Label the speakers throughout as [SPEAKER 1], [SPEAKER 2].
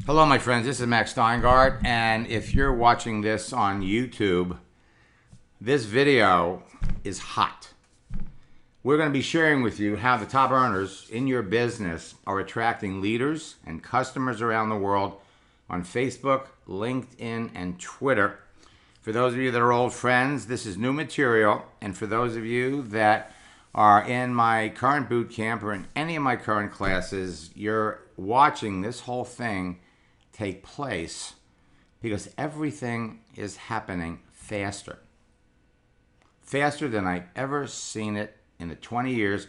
[SPEAKER 1] Hello, my friends. This is Max Steingart, and if you're watching this on YouTube, this video is hot. We're going to be sharing with you how the top earners in your business are attracting leaders and customers around the world on Facebook, LinkedIn, and Twitter. For those of you that are old friends, this is new material, and for those of you that are in my current boot camp or in any of my current classes, you're watching this whole thing take place because everything is happening faster than I've ever seen it in the 20 years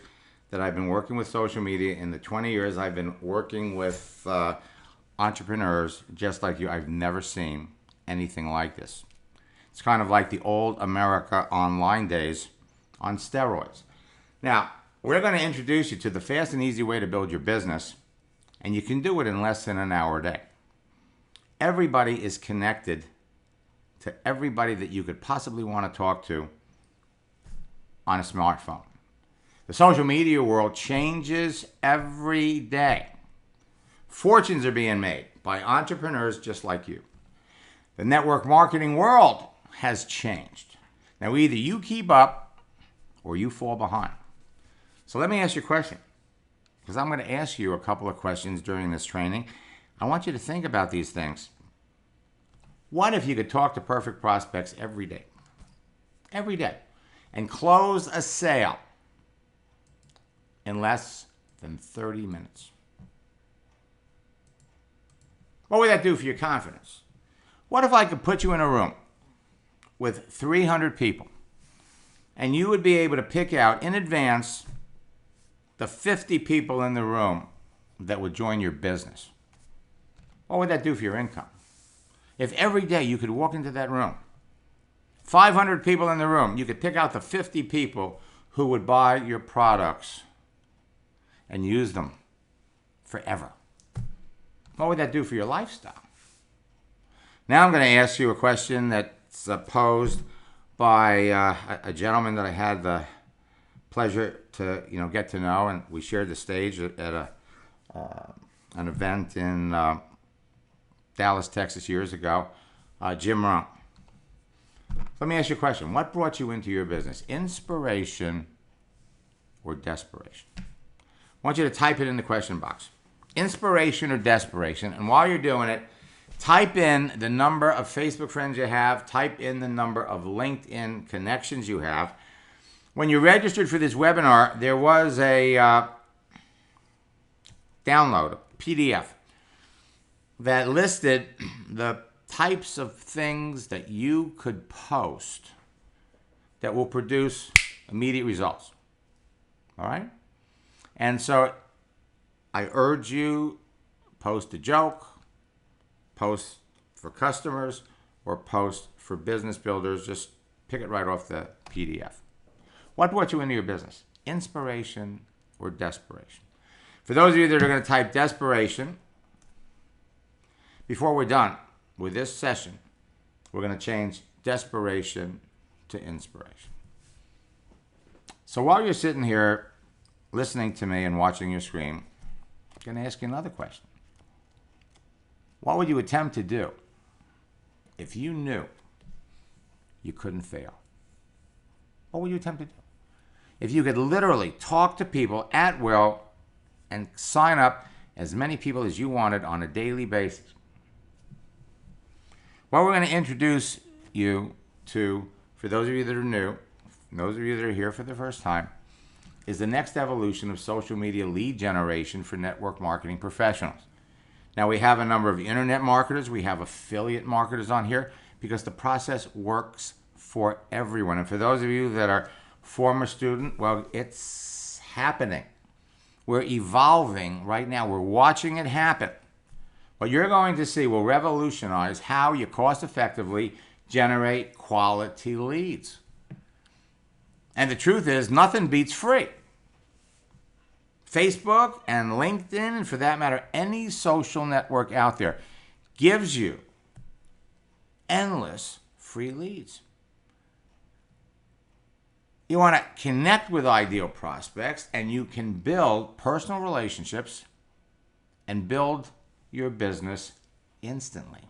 [SPEAKER 1] that I've been working with social media. In the 20 years I've been working with entrepreneurs just like you, I've never seen anything like this. It's kind of like the old America Online days on steroids. Now, we're going to introduce you to the fast and easy way to build your business, and you can do it in less than an hour a day. Everybody is connected to everybody that you could possibly want to talk to on a smartphone. The social media world changes every day. Fortunes are being made by entrepreneurs just like you. The network marketing world has changed. Now, either you keep up or you fall behind. So let me ask you a question, because I'm going to ask you a couple of questions during this training. I want you to think about these things. What if you could talk to perfect prospects every day, and close a sale in less than 30 minutes? What would that do for your confidence? What if I could put you in a room with 300 people, and you would be able to pick out in advance the 50 people in the room that would join your business? What would that do for your income? If every day you could walk into that room, 500 people in the room, you could pick out the 50 people who would buy your products and use them forever. What would that do for your lifestyle? Now I'm going to ask you a question that's posed by a gentleman that I had the pleasure to get to know, and we shared the stage at an event in Dallas, Texas years ago, Jim Rohn. Let me ask you a question. What brought you into your business? Inspiration or desperation? I want you to type it in the question box. Inspiration or desperation. And while you're doing it, type in the number of Facebook friends you have. Type in the number of LinkedIn connections you have. When you registered for this webinar, there was a download, a PDF, that listed the types of things that you could post that will produce immediate results. All right? And so I urge you, post a joke, post for customers, or post for business builders. Just pick it right off the PDF. What brought you into your business? Inspiration or desperation? For those of you that are going to type desperation, before we're done with this session, we're going to change desperation to inspiration. So while you're sitting here listening to me and watching your screen, I'm going to ask you another question. What would you attempt to do if you knew you couldn't fail? What would you attempt to do? If you could literally talk to people at will and sign up as many people as you wanted on a daily basis. What we're going to introduce you to, for those of you that are new, those of you that are here for the first time, is the next evolution of social media lead generation for network marketing professionals. Now, we have a number of internet marketers, we have affiliate marketers on here, because the process works for everyone. And for those of you that are former student, well, it's happening. We're evolving right now. We're watching it happen. What you're going to see will revolutionize how you cost effectively generate quality leads. And the truth is, nothing beats free. Facebook and LinkedIn, and for that matter, any social network out there, gives you endless free leads. You want to connect with ideal prospects, and you can build personal relationships and build your business instantly.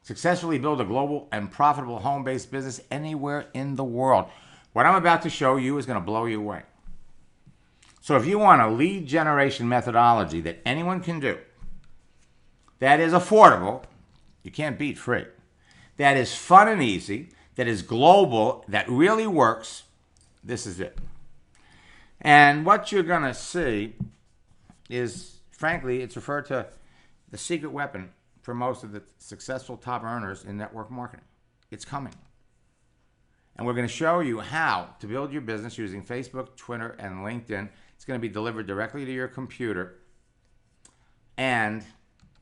[SPEAKER 1] Successfully build a global and profitable home-based business anywhere in the world. What I'm about to show you is going to blow you away. So if you want a lead generation methodology that anyone can do, that is affordable, you can't beat free, that is fun and easy, that is global, that really works, this is it. And what you're going to see is, frankly, it's referred to the secret weapon for most of the successful top earners in network marketing. It's coming. And we're going to show you how to build your business using Facebook, Twitter, and LinkedIn. It's going to be delivered directly to your computer. And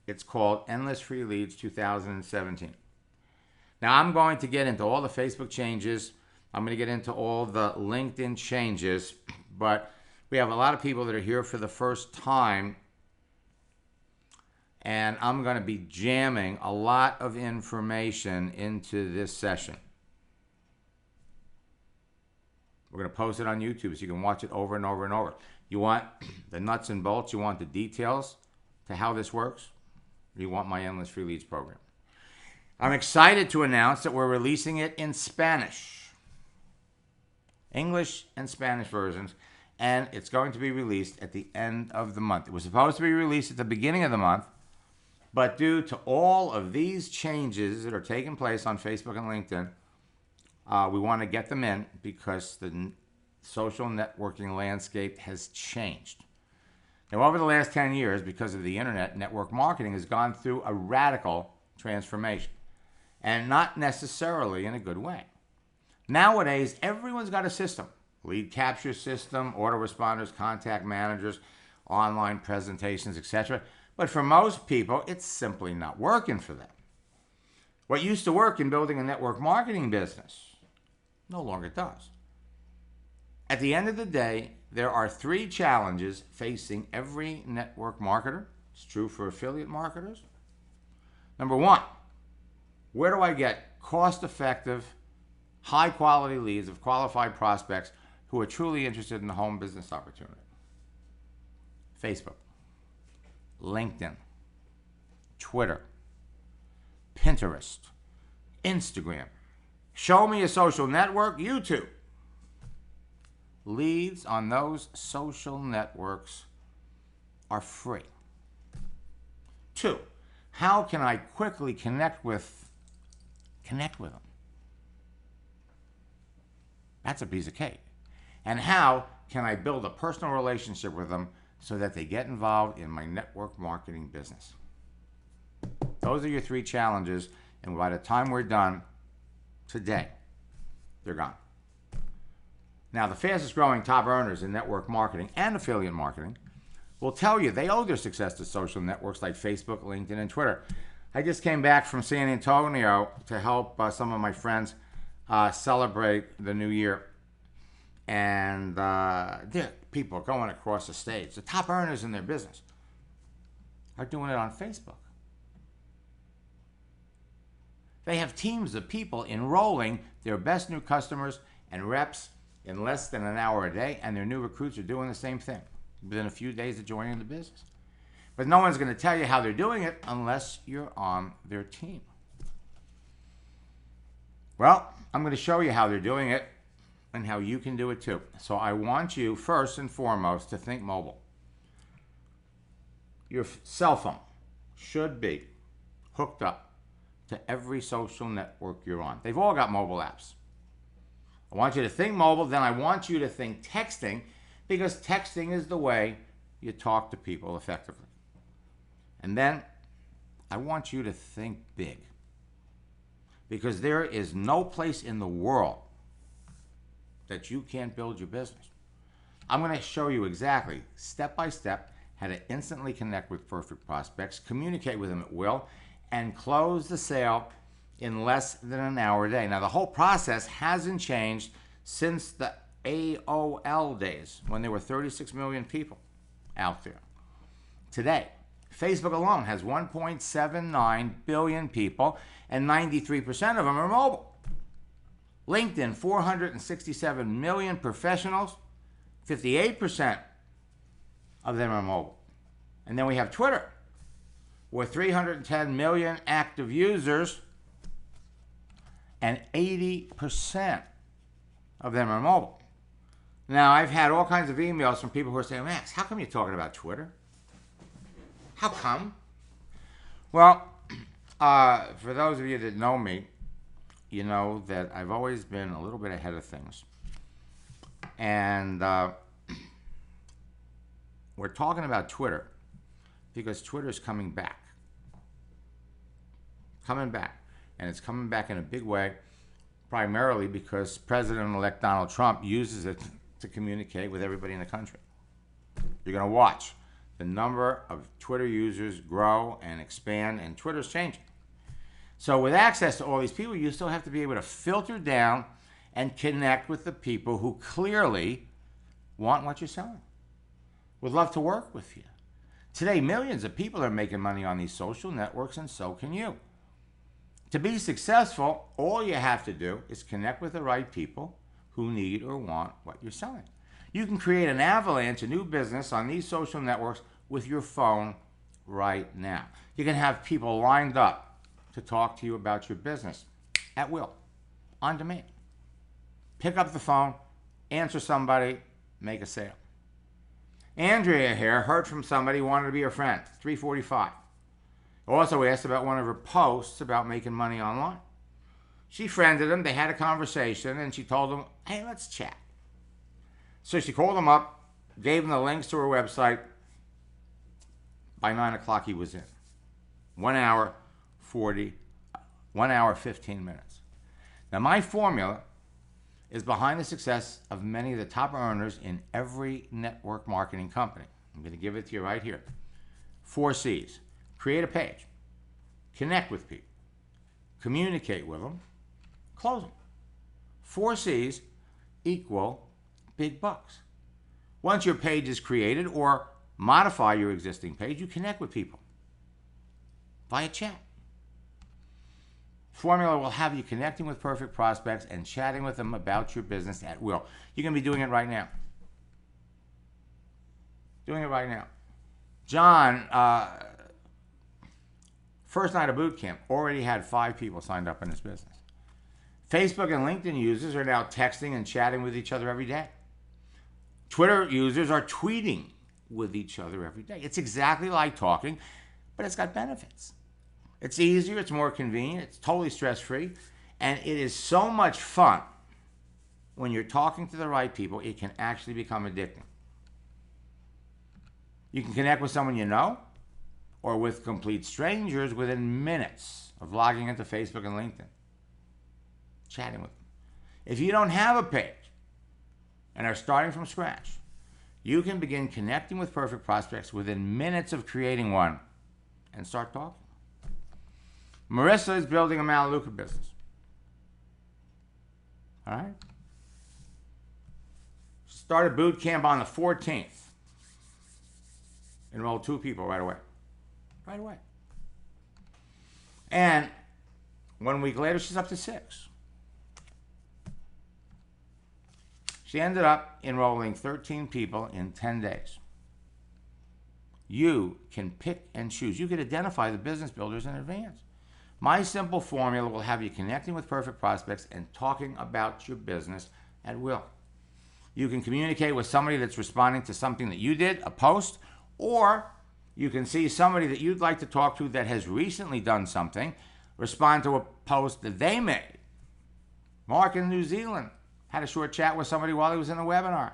[SPEAKER 1] it's called Endless Free Leads 2017. Now, I'm going to get into all the Facebook changes. I'm going to get into all the LinkedIn changes. But we have a lot of people that are here for the first time. And I'm going to be jamming a lot of information into this session. We're going to post it on YouTube so you can watch it over and over and over. You want the nuts and bolts, you want the details to how this works, you want my Endless Free Leads program. I'm excited to announce that we're releasing it in Spanish, English and Spanish versions, and it's going to be released at the end of the month. It was supposed to be released at the beginning of the month, but due to all of these changes that are taking place on Facebook and LinkedIn, we want to get them in because the social networking landscape has changed. Now, over the last 10 years, because of the internet, network marketing has gone through a radical transformation, and not necessarily in a good way. Nowadays, everyone's got a system. Lead capture system, autoresponders, contact managers, online presentations, etc. But for most people, it's simply not working for them. What used to work in building a network marketing business no longer does. At the end of the day, there are 3 challenges facing every network marketer. It's true for affiliate marketers. Number 1, where do I get cost-effective, high-quality leads of qualified prospects who are truly interested in the home business opportunity? Facebook, LinkedIn, Twitter, Pinterest, Instagram. Show me a social network, YouTube. Leads on those social networks are free. 2, how can I quickly connect with them? That's a piece of cake. And how can I build a personal relationship with them so that they get involved in my network marketing business? Those are your 3 challenges, and by the time we're done today, they're gone. Now, the fastest growing top earners in network marketing and affiliate marketing will tell you they owe their success to social networks like Facebook, LinkedIn, and Twitter. I just came back from San Antonio to help some of my friends celebrate the new year. And there are people going across the stage. The top earners in their business are doing it on Facebook. They have teams of people enrolling their best new customers and reps in less than an hour a day, and their new recruits are doing the same thing within a few days of joining the business. But no one's going to tell you how they're doing it unless you're on their team. Well, I'm going to show you how they're doing it and how you can do it too. So I want you, first and foremost, to think mobile. Your cell phone should be hooked up to every social network you're on. They've all got mobile apps. I want you to think mobile, then I want you to think texting, because texting is the way you talk to people effectively. And then I want you to think big, because there is no place in the world that you can't build your business. I'm going to show you exactly, step by step, how to instantly connect with perfect prospects, communicate with them at will, and close the sale in less than an hour a day. Now, the whole process hasn't changed since the AOL days, when there were 36 million people out there. Today, Facebook alone has 1.79 billion people, and 93% of them are mobile. LinkedIn, 467 million professionals, 58% of them are mobile. And then we have Twitter, with 310 million active users, and 80% of them are mobile. Now, I've had all kinds of emails from people who are saying, Max, how come you're talking about Twitter? How come? Well, for those of you that know me, you know that I've always been a little bit ahead of things. And we're talking about Twitter because Twitter is coming back. Coming back. And it's coming back in a big way, primarily because President-elect Donald Trump uses it to communicate with everybody in the country. You're going to watch the number of Twitter users grow and expand, and Twitter's changing. So with access to all these people, you still have to be able to filter down and connect with the people who clearly want what you're selling, would love to work with you. Today, millions of people are making money on these social networks, and so can you. To be successful, all you have to do is connect with the right people who need or want what you're selling. You can create an avalanche of new business on these social networks with your phone right now. You can have people lined up to talk to you about your business at will, on demand. Pick up the phone, answer somebody, make a sale. Andrea here heard from somebody who wanted to be her friend, 345. Also asked about one of her posts about making money online. She friended him, they had a conversation, and she told him, hey, let's chat. So she called him up, gave him the links to her website. By 9 o'clock, he was in. 1 hour, 15 minutes. Now, my formula is behind the success of many of the top earners in every network marketing company. I'm going to give it to you right here. 4 C's. Create a page. Connect with people. Communicate with them. Close them. 4 C's equal big bucks. Once your page is created or modify your existing page, you connect with people via chat. Formula will have you connecting with perfect prospects and chatting with them about your business at will. You're going to be doing it right now. Doing it right now. John, first night of boot camp, already had 5 people signed up in his business. Facebook and LinkedIn users are now texting and chatting with each other every day. Twitter users are tweeting with each other every day. It's exactly like talking, but it's got benefits. It's easier, it's more convenient, it's totally stress-free, and it is so much fun. When you're talking to the right people, it can actually become addicting. You can connect with someone you know, or with complete strangers within minutes of logging into Facebook and LinkedIn, chatting with them. If you don't have a page and are starting from scratch, you can begin connecting with perfect prospects within minutes of creating one and start talking. Marissa is building a Melaleuca business. All right? Started boot camp on the 14th. Enrolled 2 people right away. Right away. And 1 week later, she's up to 6. She ended up enrolling 13 people in 10 days. You can pick and choose. You can identify the business builders in advance. My simple formula will have you connecting with perfect prospects and talking about your business at will. You can communicate with somebody that's responding to something that you did, a post, or you can see somebody that you'd like to talk to that has recently done something, respond to a post that they made. Mark in New Zealand had a short chat with somebody while he was in a webinar.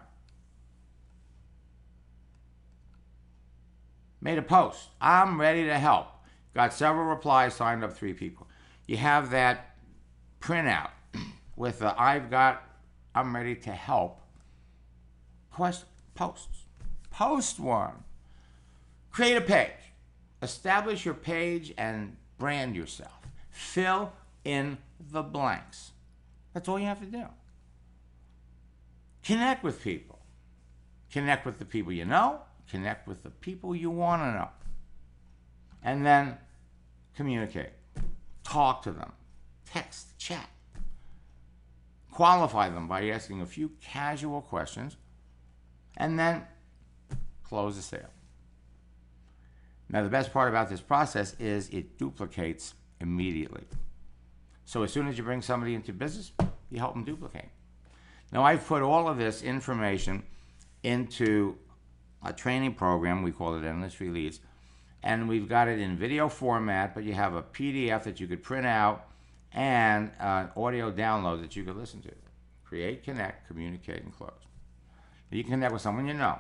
[SPEAKER 1] Made a post. I'm ready to help. Got several replies, signed up 3 people. You have that printout with the I'm ready to help posts. Post one. Create a page. Establish your page and brand yourself. Fill in the blanks. That's all you have to do. Connect with people. Connect with the people you know. Connect with the people you want to know. And then communicate. Talk to them. Text, chat. Qualify them by asking a few casual questions. And then close the sale. Now, the best part about this process is it duplicates immediately. So as soon as you bring somebody into business, you help them duplicate. Now, I've put all of this information into a training program. We call it Industry Leads. And we've got it in video format, but you have a PDF that you could print out and an audio download that you could listen to. Create, connect, communicate, and close. You can connect with someone you know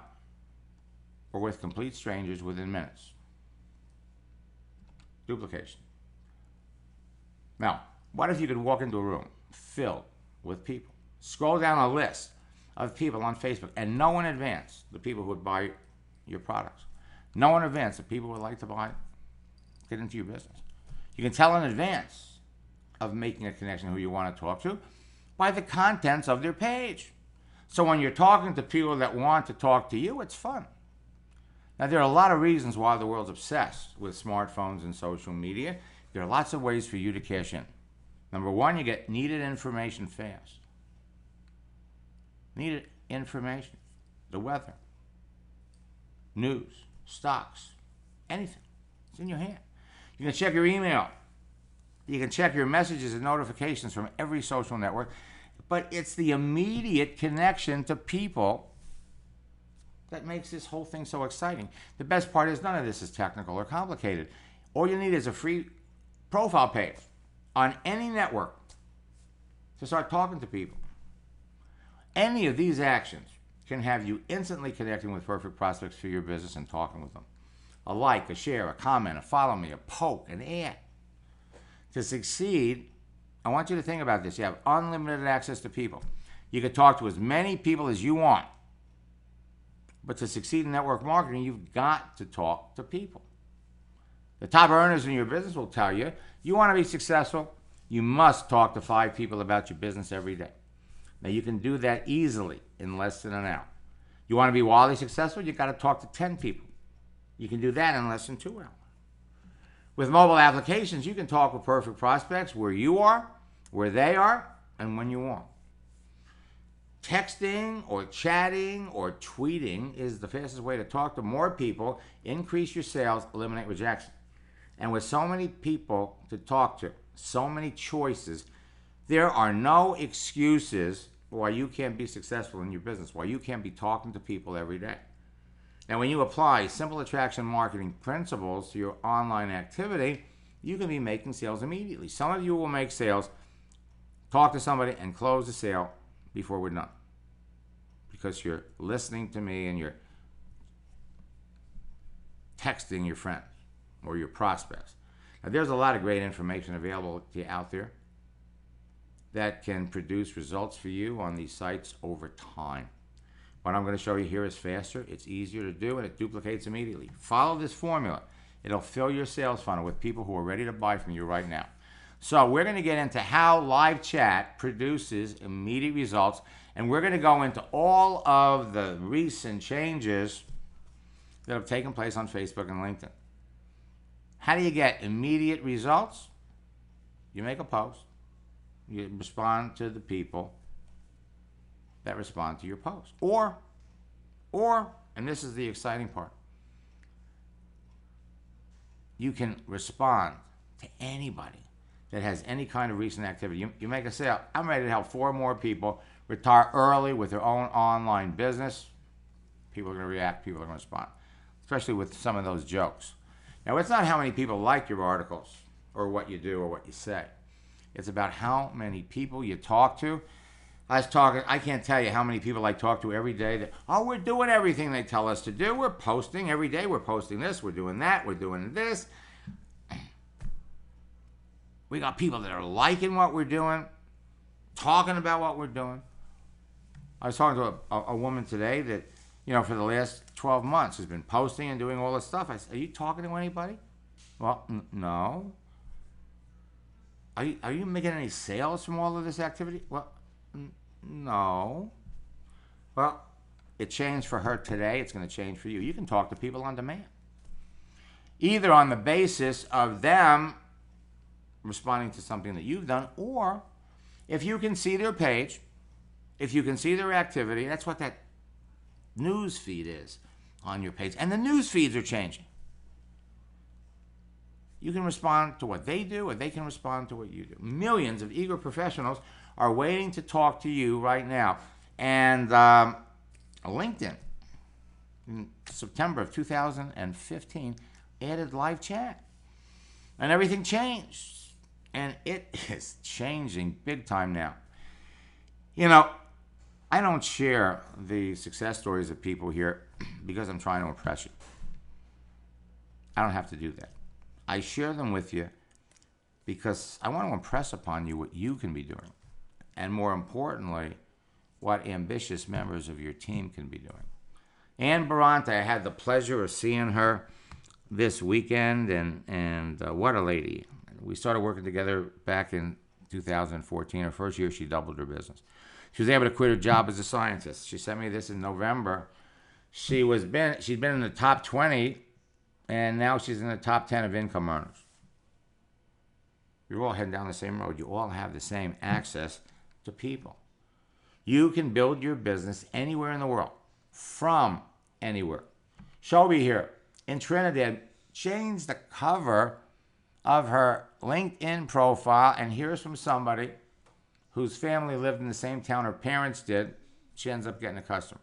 [SPEAKER 1] or with complete strangers within minutes. Duplication. Now, what if you could walk into a room filled with people? Scroll down a list of people on Facebook and know in advance the people who would buy your products. Know in advance the people who would like to get into your business. You can tell in advance of making a connection who you want to talk to by the contents of their page. So when you're talking to people that want to talk to you, it's fun. Now, there are a lot of reasons why the world's obsessed with smartphones and social media. There are lots of ways for you to cash in. Number one, you get needed information fast. Needed information. The weather. News. Stocks. Anything. It's in your hand. You can check your email. You can check your messages and notifications from every social network. But it's the immediate connection to people that makes this whole thing so exciting. The best part is none of this is technical or complicated. All you need is a free profile page on any network to start talking to people. Any of these actions can have you instantly connecting with perfect prospects for your business and talking with them. A like, a share, a comment, a follow me, a poke, an ad. To succeed, I want you to think about this. You have unlimited access to people. You can talk to as many people as you want. But to succeed in network marketing, you've got to talk to people. The top earners in your business will tell you, you want to be successful, you must talk to 5 people about your business every day. Now, you can do that easily in less than an hour. You want to be wildly successful, you've got to talk to 10 people. You can do that in less than 2 hours. With mobile applications, you can talk with perfect prospects where you are, where they are, and when you want. Texting or chatting or tweeting is the fastest way to talk to more people, increase your sales, eliminate rejection. And with so many people to talk to, so many choices, there are no excuses why you can't be successful in your business, why you can't be talking to people every day. And when you apply simple attraction marketing principles to your online activity, you can be making sales immediately. Some of you will make sales, talk to somebody, and close the sale before we're done. Because you're listening to me and you're texting your friends or your prospects. Now, there's a lot of great information available to you out there that can produce results for you on these sites over time. What I'm going to show you here is faster, it's easier to do, and it duplicates immediately. Follow this formula. It'll fill your sales funnel with people who are ready to buy from you right now. So we're going to get into how live chat produces immediate results, and we're going to go into all of the recent changes that have taken place on Facebook and LinkedIn. How do you get immediate results? You make a post. You respond to the people that respond to your post. Or, and this is the exciting part, you can respond to anybody that has any kind of recent activity. You make a sale. I'm ready to help 4 more people retire early with their own online business. People are going to react. People are going to respond, especially with some of those jokes. Now, it's not how many people like your articles or what you do or what you say. It's about how many people you talk to. I can't tell you how many people I talk to every day that, oh, we're doing everything they tell us to do. We're posting every day. We're posting this. We're doing that. We're doing this. We got people that are liking what we're doing, talking about what we're doing. I was talking to a woman today that, for the last 12 months has been posting and doing all this stuff. I said, are you talking to anybody? Well, no. Are you making any sales from all of this activity? Well, no. Well, it changed for her today. It's going to change for you. You can talk to people on demand. Either on the basis of them responding to something that you've done, or if you can see their page, if you can see their activity, that's what that news feed is on your page. And the news feeds are changing. You can respond to what they do, or they can respond to what you do. Millions of eager professionals are waiting to talk to you right now. And LinkedIn, in September of 2015, added live chat. And everything changed. And it is changing big time now. You know, I don't share the success stories of people here because I'm trying to impress you. I don't have to do that. I share them with you because I want to impress upon you what you can be doing. And more importantly, what ambitious members of your team can be doing. Ann Barante, I had the pleasure of seeing her this weekend, and what a lady. We started working together back in 2014. Her first year, she doubled her business. She was able to quit her job as a scientist. She sent me this in November. She'd been in the top 20, and now she's in the top 10 of income earners. You're all heading down the same road. You all have the same access to people. You can build your business anywhere in the world, from anywhere. Shelby here in Trinidad changed the cover of her LinkedIn profile, and here's from somebody whose family lived in the same town her parents did. She ends up getting a customer.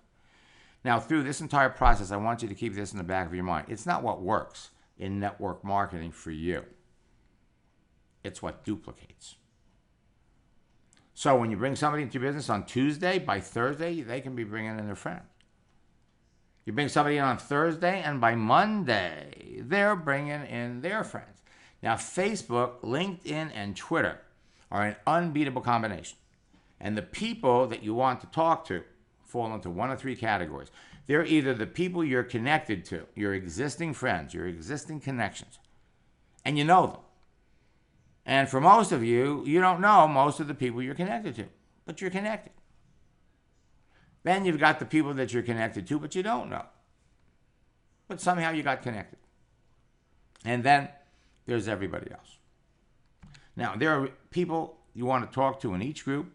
[SPEAKER 1] Now, through this entire process, I want you to keep this in the back of your mind. It's not what works in network marketing for you. It's what duplicates. So when you bring somebody into your business on Tuesday, by Thursday, they can be bringing in their friend. You bring somebody in on Thursday, and by Monday, they're bringing in their friends. Now, Facebook, LinkedIn, and Twitter are an unbeatable combination. And the people that you want to talk to fall into one of three categories. They're either the people you're connected to, your existing friends, your existing connections, and you know them. And for most of you, you don't know most of the people you're connected to, but you're connected. Then you've got the people that you're connected to, but you don't know. But somehow you got connected. And then there's everybody else. Now, there are people you want to talk to in each group,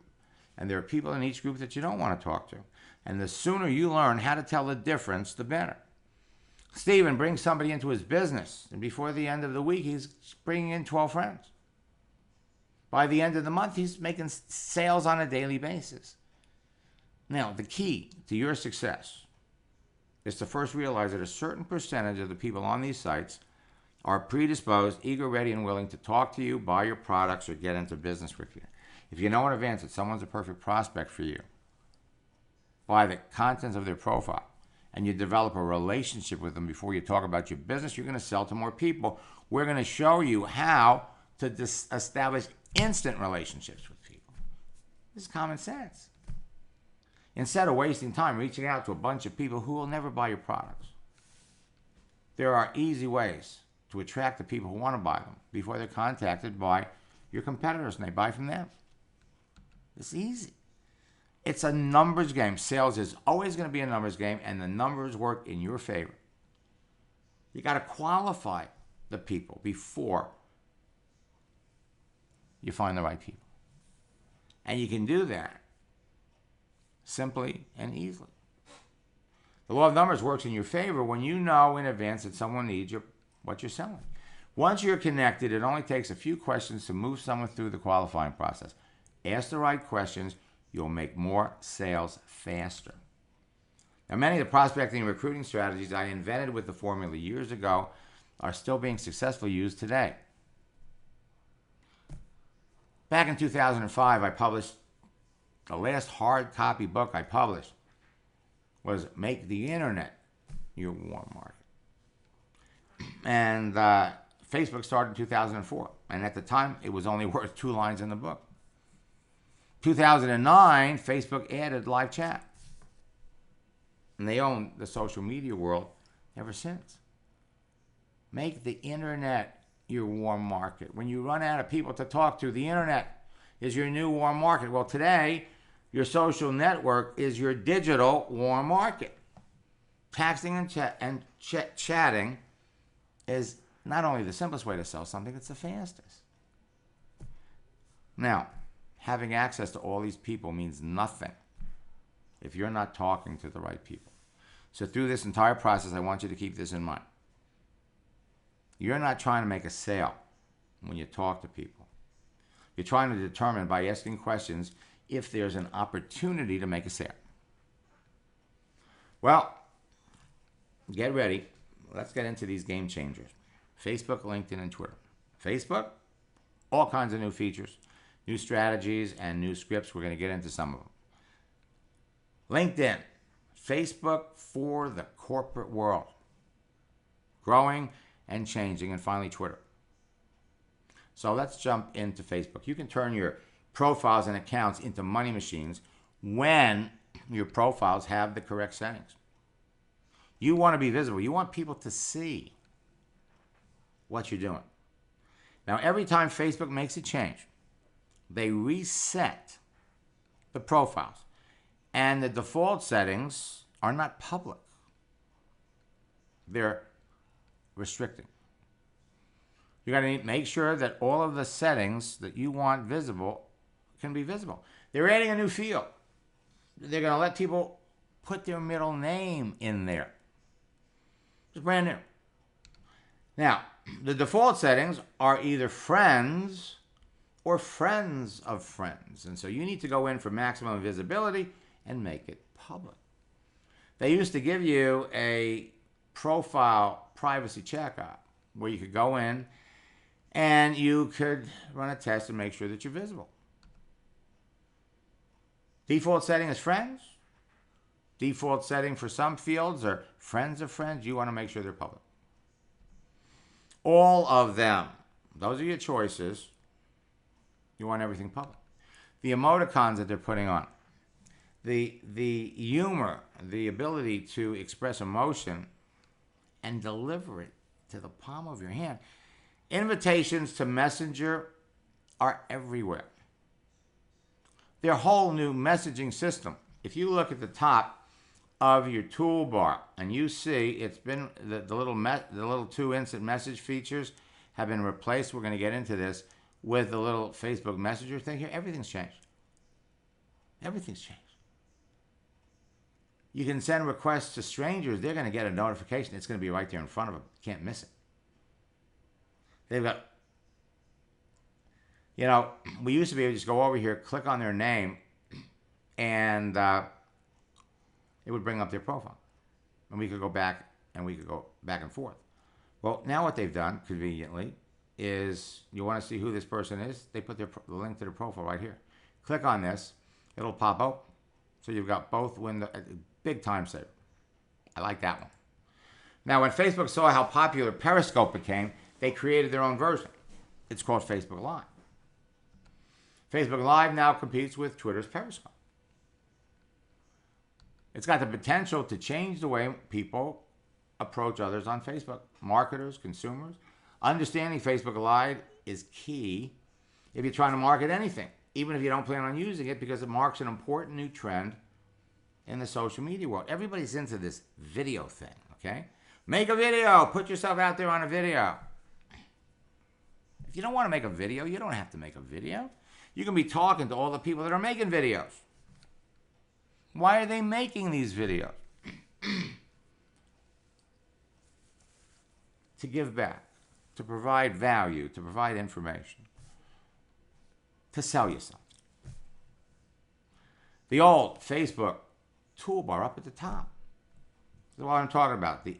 [SPEAKER 1] and there are people in each group that you don't want to talk to. And the sooner you learn how to tell the difference, the better. Stephen brings somebody into his business, and before the end of the week, he's bringing in 12 friends. By the end of the month, he's making sales on a daily basis. Now, the key to your success is to first realize that a certain percentage of the people on these sites are predisposed, eager, ready, and willing to talk to you, buy your products, or get into business with you. If you know in advance that someone's a perfect prospect for you, by the contents of their profile, and you develop a relationship with them before you talk about your business, you're going to sell to more people. We're going to show you how to establish instant relationships with people. This is common sense. Instead of wasting time reaching out to a bunch of people who will never buy your products, there are easy ways to attract the people who want to buy them before they're contacted by your competitors and they buy from them. It's easy. It's a numbers game. Sales is always going to be a numbers game, and the numbers work in your favor. You got to qualify the people before you find the right people. And you can do that simply and easily. The law of numbers works in your favor when you know in advance that someone needs what you're selling. Once you're connected, it only takes a few questions to move someone through the qualifying process. Ask the right questions. You'll make more sales faster. Now, many of the prospecting and recruiting strategies I invented with the formula years ago are still being successfully used today. Back in 2005, I published the last hard copy book I published was Make the Internet Your Warm Market. And Facebook started in 2004. And at the time, it was only worth 2 lines in the book. 2009, Facebook added live chat. And they own the social media world ever since. Make the internet your warm market. When you run out of people to talk to, the internet is your new warm market. Well, today, your social network is your digital warm market. Texting and chatting is not only the simplest way to sell something, it's the fastest. Now, having access to all these people means nothing if you're not talking to the right people. So through this entire process, I want you to keep this in mind. You're not trying to make a sale when you talk to people. You're trying to determine by asking questions if there's an opportunity to make a sale. Well, get ready. Let's get into these game changers. Facebook, LinkedIn, and Twitter. Facebook, all kinds of new features, new strategies, and new scripts. We're going to get into some of them. LinkedIn, Facebook for the corporate world. Growing and changing. And finally, Twitter. So let's jump into Facebook. You can turn your profiles and accounts into money machines when your profiles have the correct settings. You want to be visible. You want people to see what you're doing. Now, every time Facebook makes a change, they reset the profiles. And the default settings are not public. They're restricting. You got to make sure that all of the settings that you want visible can be visible. They're adding a new field. They're going to let people put their middle name in there. It's brand new. Now, the default settings are either friends or friends of friends. And so you need to go in for maximum visibility and make it public. They used to give you a profile privacy checkup where you could go in and you could run a test and make sure that you're visible. Default setting is friends. Default setting for some fields are friends of friends. You want to make sure they're public. All of them. Those are your choices. You want everything public. The emoticons that they're putting on. The humor, the ability to express emotion and deliver it to the palm of your hand. Invitations to Messenger are everywhere. Their whole new messaging system. If you look at the top of your toolbar and you see it's been the little 2 instant message features have been replaced. We're going to get into this with the little Facebook Messenger thing here. Everything's changed. Everything's changed. You can send requests to strangers. They're going to get a notification. It's going to be right there in front of them. You can't miss it. They've got, we used to be able to just go over here, click on their name, and it would bring up their profile. And we could go back and forth. Well, now what they've done, conveniently, is you want to see who this person is, they put the link to their profile right here. Click on this. It'll pop up. So you've got both windows. Big time saver. I like that one. Now, when Facebook saw how popular Periscope became, they created their own version. It's called Facebook Live. Facebook Live now competes with Twitter's Periscope. It's got the potential to change the way people approach others on Facebook. Marketers, consumers. Understanding Facebook Live is key if you're trying to market anything, even if you don't plan on using it, because it marks an important new trend in the social media world. Everybody's into this video thing, okay? Make a video. Put yourself out there on a video. If you don't want to make a video, you don't have to make a video. You can be talking to all the people that are making videos. Why are they making these videos? To give back, to provide value, to provide information, to sell you something. The old Facebook toolbar up at the top. That's what I'm talking about, the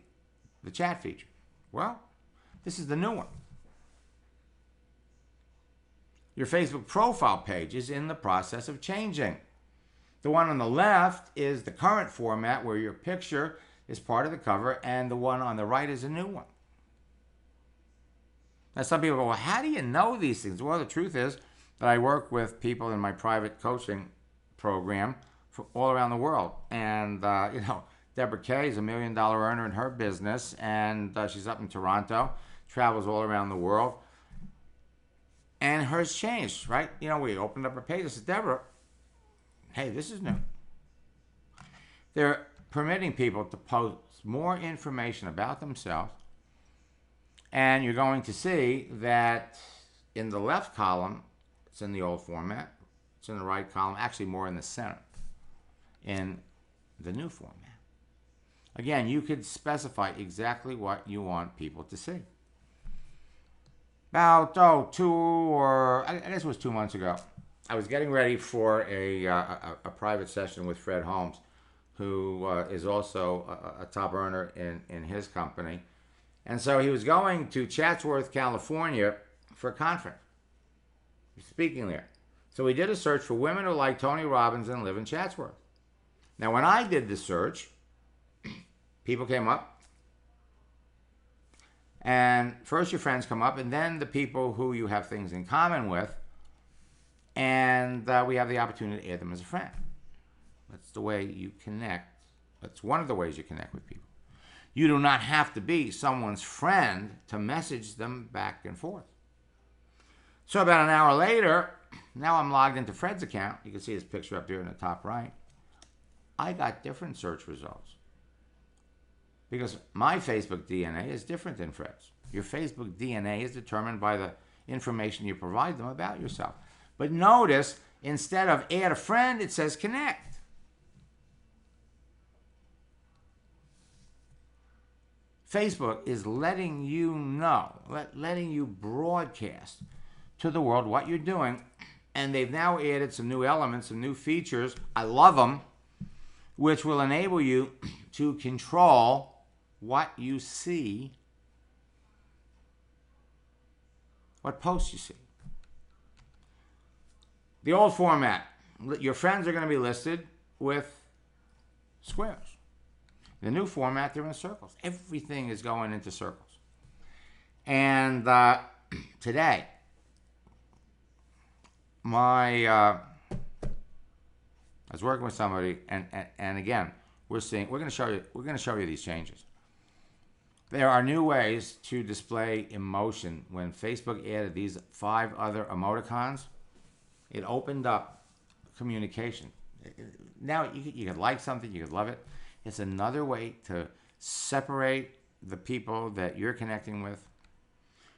[SPEAKER 1] chat feature. Well, this is the new one. Your Facebook profile page is in the process of changing. The one on the left is the current format where your picture is part of the cover, and the one on the right is a new one. Now, some people go, well, how do you know these things? Well, the truth is that I work with people in my private coaching program from all around the world. And, Deborah Kay is $1 million earner in her business, and she's up in Toronto, travels all around the world. And hers changed, right? We opened up her page. I said, Deborah, hey, this is new. They're permitting people to post more information about themselves. And you're going to see that in the left column, it's in the old format. It's in the right column, actually more in the center, in the new format. Again, you could specify exactly what you want people to see. about, I guess it was 2 months ago, I was getting ready for a private session with Fred Holmes, who is also a top earner in his company. And so he was going to Chatsworth, California for a conference. He's speaking there. So he did a search for women who like Tony Robbins and live in Chatsworth. Now, when I did the search, people came up. And first your friends come up, and then the people who you have things in common with. And we have the opportunity to add them as a friend. That's the way you connect. That's one of the ways you connect with people. You do not have to be someone's friend to message them back and forth. So about an hour later, now I'm logged into Fred's account. You can see his picture up here in the top right. I got different search results. Because my Facebook DNA is different than Fred's. Your Facebook DNA is determined by the information you provide them about yourself. But notice, instead of add a friend, it says connect. Facebook is letting you know, letting you broadcast to the world what you're doing. And they've now added some new elements, some new features. I love them, which will enable you to control what you see, what posts you see. The old format, your friends are going to be listed with squares. The new format, they're in circles. Everything is going into circles. And today, I was working with somebody, and again, we're going to show you these changes. There are new ways to display emotion. When Facebook added these 5 other emoticons, it opened up communication. Now you could like something, you could love it. It's another way to separate the people that you're connecting with.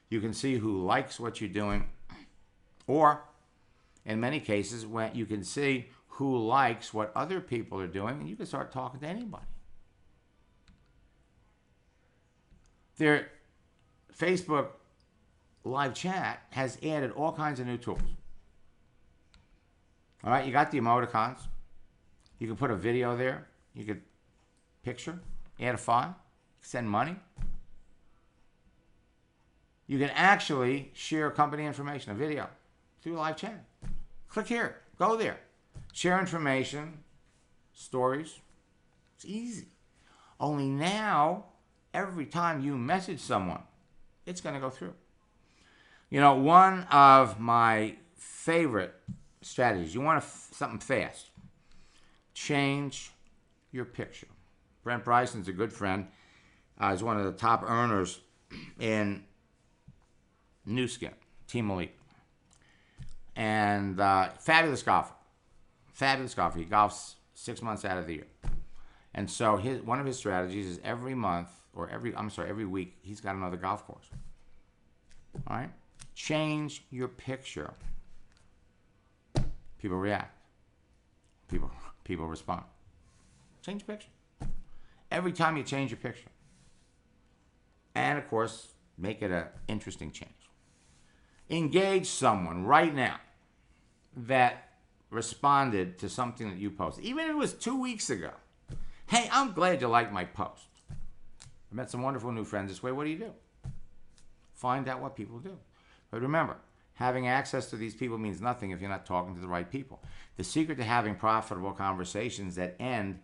[SPEAKER 1] You can see who likes what you're doing, or in many cases, when you can see who likes what other people are doing, and you can start talking to anybody. Their Facebook live chat has added all kinds of new tools. All right, you got the emoticons. You can put a video there. You could picture, add a file, send money. You can actually share company information, a video, through live chat. Click here, go there. Share information, stories. It's easy. Only now, every time you message someone, it's going to go through. You know, one of my favorite strategies, you want something fast. Change your picture. Brent Bryson's a good friend. He's one of the top earners in Nu Skin, Team Elite. And fabulous golfer. Fabulous golfer. He golfs 6 months out of the year. And so one of his strategies is every week, he's got another golf course. All right? Change your picture. People react. People respond. Change your picture. Every time you change your picture. And, of course, make it an interesting change. Engage someone right now that responded to something that you posted. Even if it was 2 weeks ago. Hey, I'm glad you liked my post. I met some wonderful new friends this way. What do you do? Find out what people do. But remember, having access to these people means nothing if you're not talking to the right people. The secret to having profitable conversations that end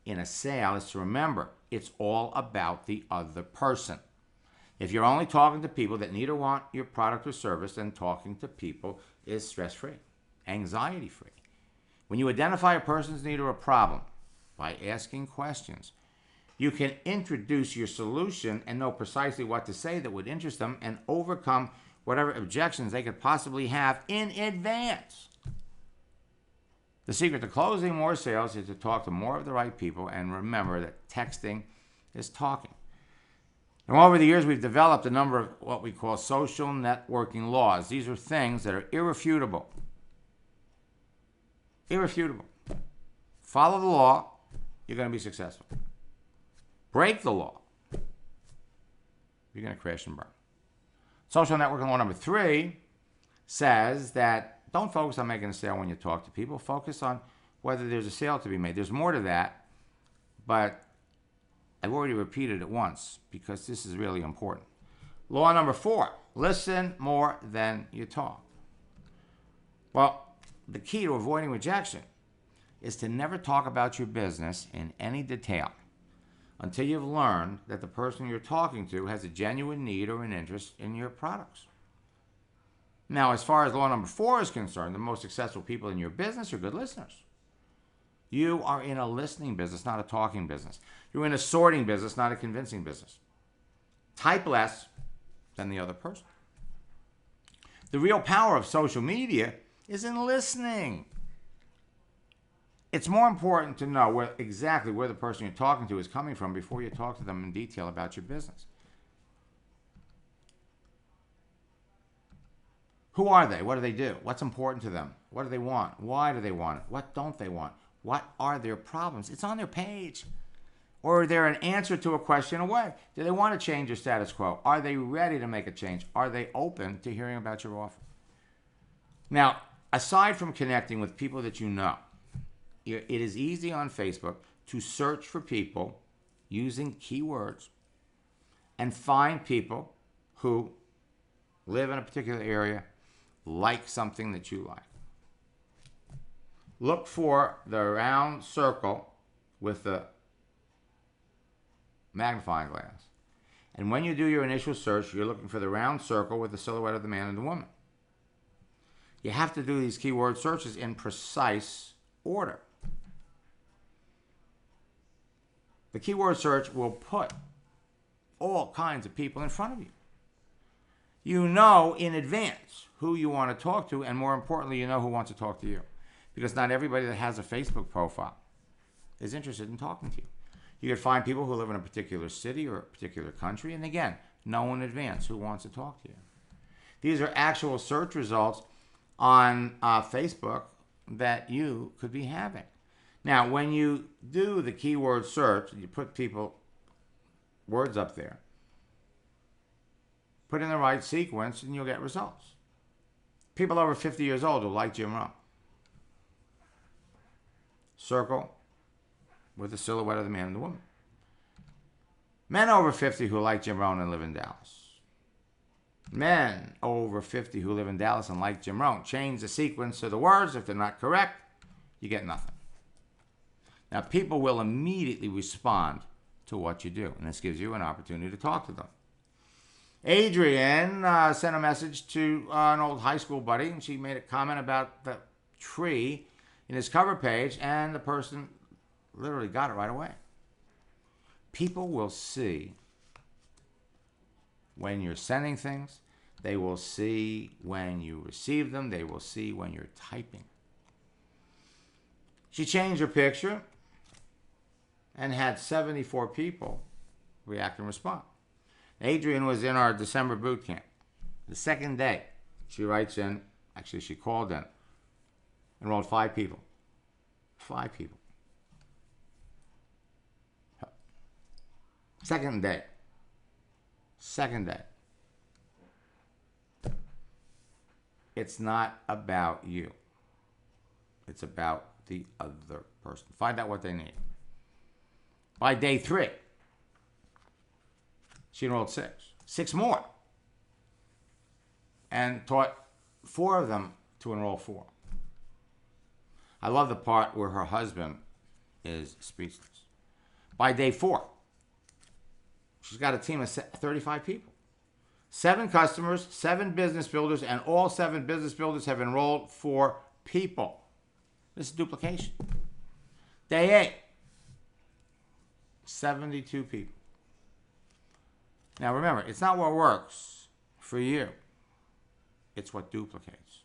[SPEAKER 1] in a sale is to remember it's all about the other person. If you're only talking to people that need or want your product or service, then talking to people is stress-free, anxiety-free. When you identify a person's need or a problem by asking questions, you can introduce your solution and know precisely what to say that would interest them and overcome whatever objections they could possibly have in advance. The secret to closing more sales is to talk to more of the right people, and remember that texting is talking. Now, over the years, we've developed a number of what we call social networking laws. These are things that are irrefutable. Irrefutable. Follow the law, you're going to be successful. Break the law, you're going to crash and burn. Social networking law number 3 says that don't focus on making a sale when you talk to people. Focus on whether there's a sale to be made. There's more to that, but I've already repeated it once because this is really important. Law number 4, listen more than you talk. Well, the key to avoiding rejection is to never talk about your business in any detail until you've learned that the person you're talking to has a genuine need or an interest in your products. Now, as far as law number 4 is concerned, the most successful people in your business are good listeners. You are in a listening business, not a talking business. You're in a sorting business, not a convincing business. Type less than the other person. The real power of social media is in listening. It's more important to know exactly where the person you're talking to is coming from before you talk to them in detail about your business. Who are they? What do they do? What's important to them? What do they want? Why do they want it? What don't they want? What are their problems? It's on their page. Or they're an answer to a question away. Do they want to change their status quo? Are they ready to make a change? Are they open to hearing about your offer? Now, aside from connecting with people that you know, it is easy on Facebook to search for people using keywords and find people who live in a particular area, like something that you like. Look for the round circle with the magnifying glass. And when you do your initial search, you're looking for the round circle with the silhouette of the man and the woman. You have to do these keyword searches in precise order. The keyword search will put all kinds of people in front of you. You know in advance who you want to talk to, and more importantly, you know who wants to talk to you. Because not everybody that has a Facebook profile is interested in talking to you. You could find people who live in a particular city or a particular country, and again, know in advance who wants to talk to you. These are actual search results on Facebook that you could be having. Now, when you do the keyword search, you put words up there, put in the right sequence, and you'll get results. People over 50 years old who like Jim Rohn. Circle with the silhouette of the man and the woman. Men over 50 who like Jim Rohn and live in Dallas. Men over 50 who live in Dallas and like Jim Rohn. Change the sequence of the words. If they're not correct, you get nothing. Now, people will immediately respond to what you do, and this gives you an opportunity to talk to them. Adrian sent a message to an old high school buddy, and she made a comment about the tree in his cover page, and the person literally got it right away. People will see when you're sending things. They will see when you receive them. They will see when you're typing. She changed her picture and had 74 people react and respond. Adrian was in our December boot camp. The second day, she writes in, actually she called in, enrolled 5 people. 5 people. Second day. It's not about you. It's about the other person. Find out what they need. By day 3, she enrolled 6. 6 more. And taught 4 of them to enroll 4. I love the part where her husband is speechless. By day 4, she's got a team of 35 people. 7 customers, 7 business builders, and all 7 business builders have enrolled 4 people. This is duplication. Day 8, 72 people. Now remember, it's not what works for you. It's what duplicates.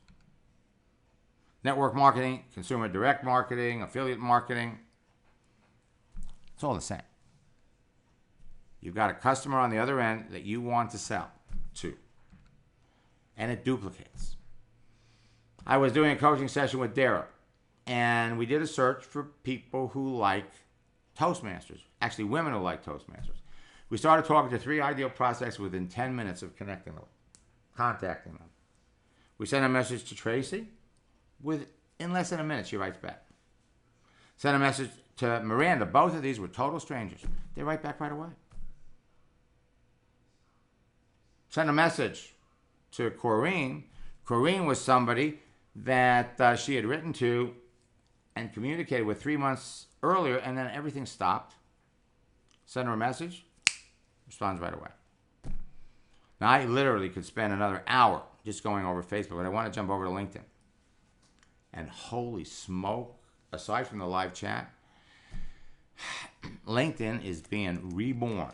[SPEAKER 1] Network marketing, consumer direct marketing, affiliate marketing, it's all the same. You've got a customer on the other end that you want to sell to, and it duplicates. I was doing a coaching session with Dara, and we did a search for people who like Toastmasters, actually women who like Toastmasters. We started talking to 3 ideal prospects within 10 minutes of connecting them. contacting them. We send a message to Tracy. In less than a minute, she writes back. Send a message to Miranda. Both of these were total strangers. They write back right away. Send a message to Corrine. Corrine was somebody that she had written to and communicated with 3 months earlier, and then everything stopped. Send her a message, responds right away. Now, I literally could spend another hour just going over Facebook, but I want to jump over to LinkedIn. And holy smoke, aside from the live chat, LinkedIn is being reborn.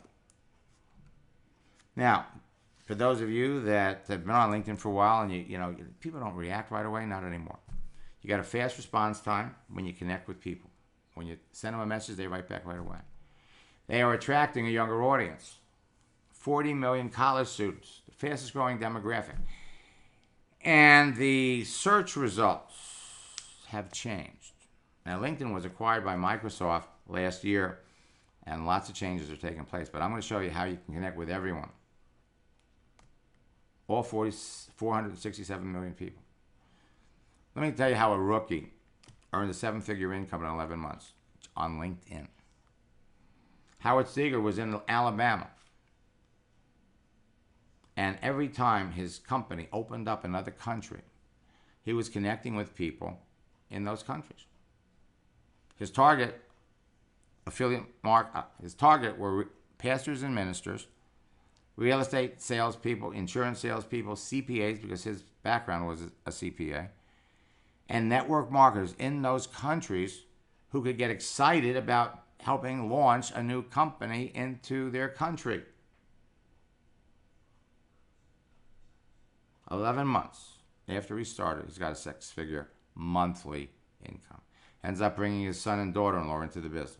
[SPEAKER 1] Now, for those of you that have been on LinkedIn for a while and you know people don't react right away, not anymore. You got a fast response time when you connect with people. When you send them a message, they write back right away. They are attracting a younger audience. 40 million college students, the fastest growing demographic. And the search results have changed. Now, LinkedIn was acquired by Microsoft last year, and lots of changes are taking place. But I'm going to show you how you can connect with everyone. All 467 million people. Let me tell you how a rookie earned a 7-figure income in 11 months on LinkedIn. Howard Steingart was in Alabama. And every time his company opened up another country, he was connecting with people in those countries. His target his target were pastors and ministers, real estate salespeople, insurance salespeople, CPAs, because his background was a CPA, and network marketers in those countries who could get excited about helping launch a new company into their country. 11 months after he started, he's got a 6-figure monthly income. Ends up bringing his son and daughter-in-law into the business.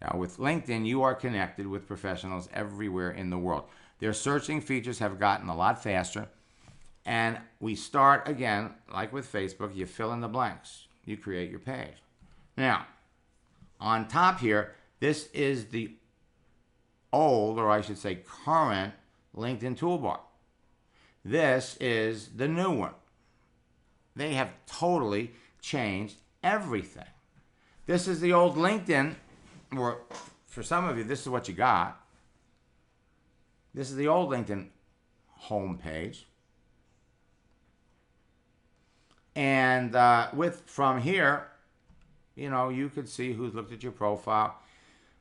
[SPEAKER 1] Now, with LinkedIn, you are connected with professionals everywhere in the world. Their searching features have gotten a lot faster. And we start, again, like with Facebook, you fill in the blanks. You create your page. Now, on top here, this is the old, or I should say current, LinkedIn toolbar. This is the new one. They have totally changed everything. This is the old LinkedIn, or for some of you, this is what you got. This is the old LinkedIn homepage. And from here, you know, you could see who's looked at your profile,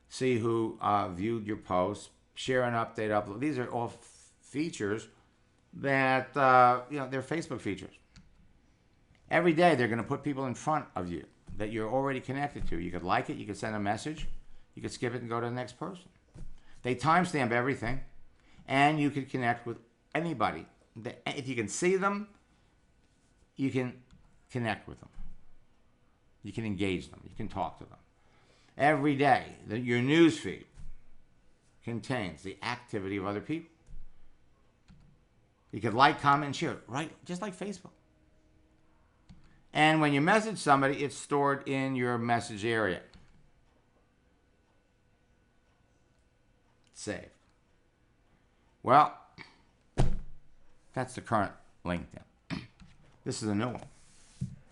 [SPEAKER 1] see who viewed your posts, share an update, upload. These are all features that, you know, they're Facebook features. Every day they're going to put people in front of you that you're already connected to. You could like it, you could send a message, you could skip it and go to the next person. They timestamp everything, and you could connect with anybody. If you can see them, you can connect with them. You can engage them. You can talk to them. Every day, your news feed contains the activity of other people. You could like, comment, and share, right? Just like Facebook. And when you message somebody, it's stored in your message area. Saved. Well, that's the current LinkedIn. This is a new one.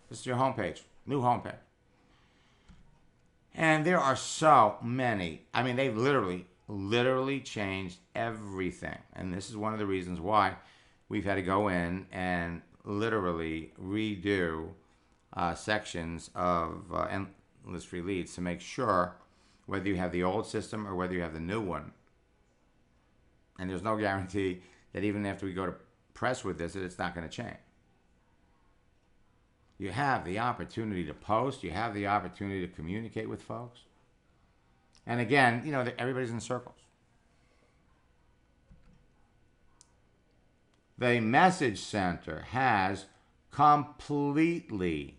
[SPEAKER 1] This is your homepage, new homepage. And there are so many. I mean, they've literally changed everything. And this is one of the reasons why we've had to go in and literally redo sections of endless free leads to make sure whether you have the old system or whether you have the new one. And there's no guarantee that even after we go to press with this, that it's not going to change. You have the opportunity to post. You have the opportunity to communicate with folks. And again, you know, everybody's in circles. The message center has completely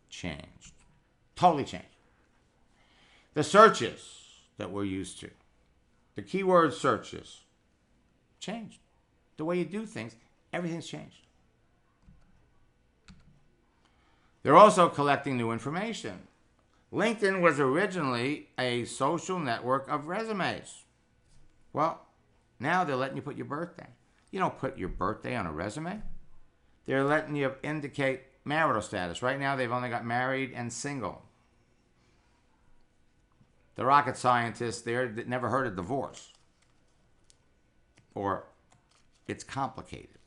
[SPEAKER 1] changed. Totally changed. The searches that we're used to, the keyword searches, changed. The way you do things, everything's changed. They're also collecting new information. LinkedIn was originally a social network of resumes. Well, now they're letting you put your birthday, You don't put your birthday on a resume. They're letting you indicate marital status. Right now, they've only got married and single. The rocket scientists there never heard of divorce. Or it's complicated.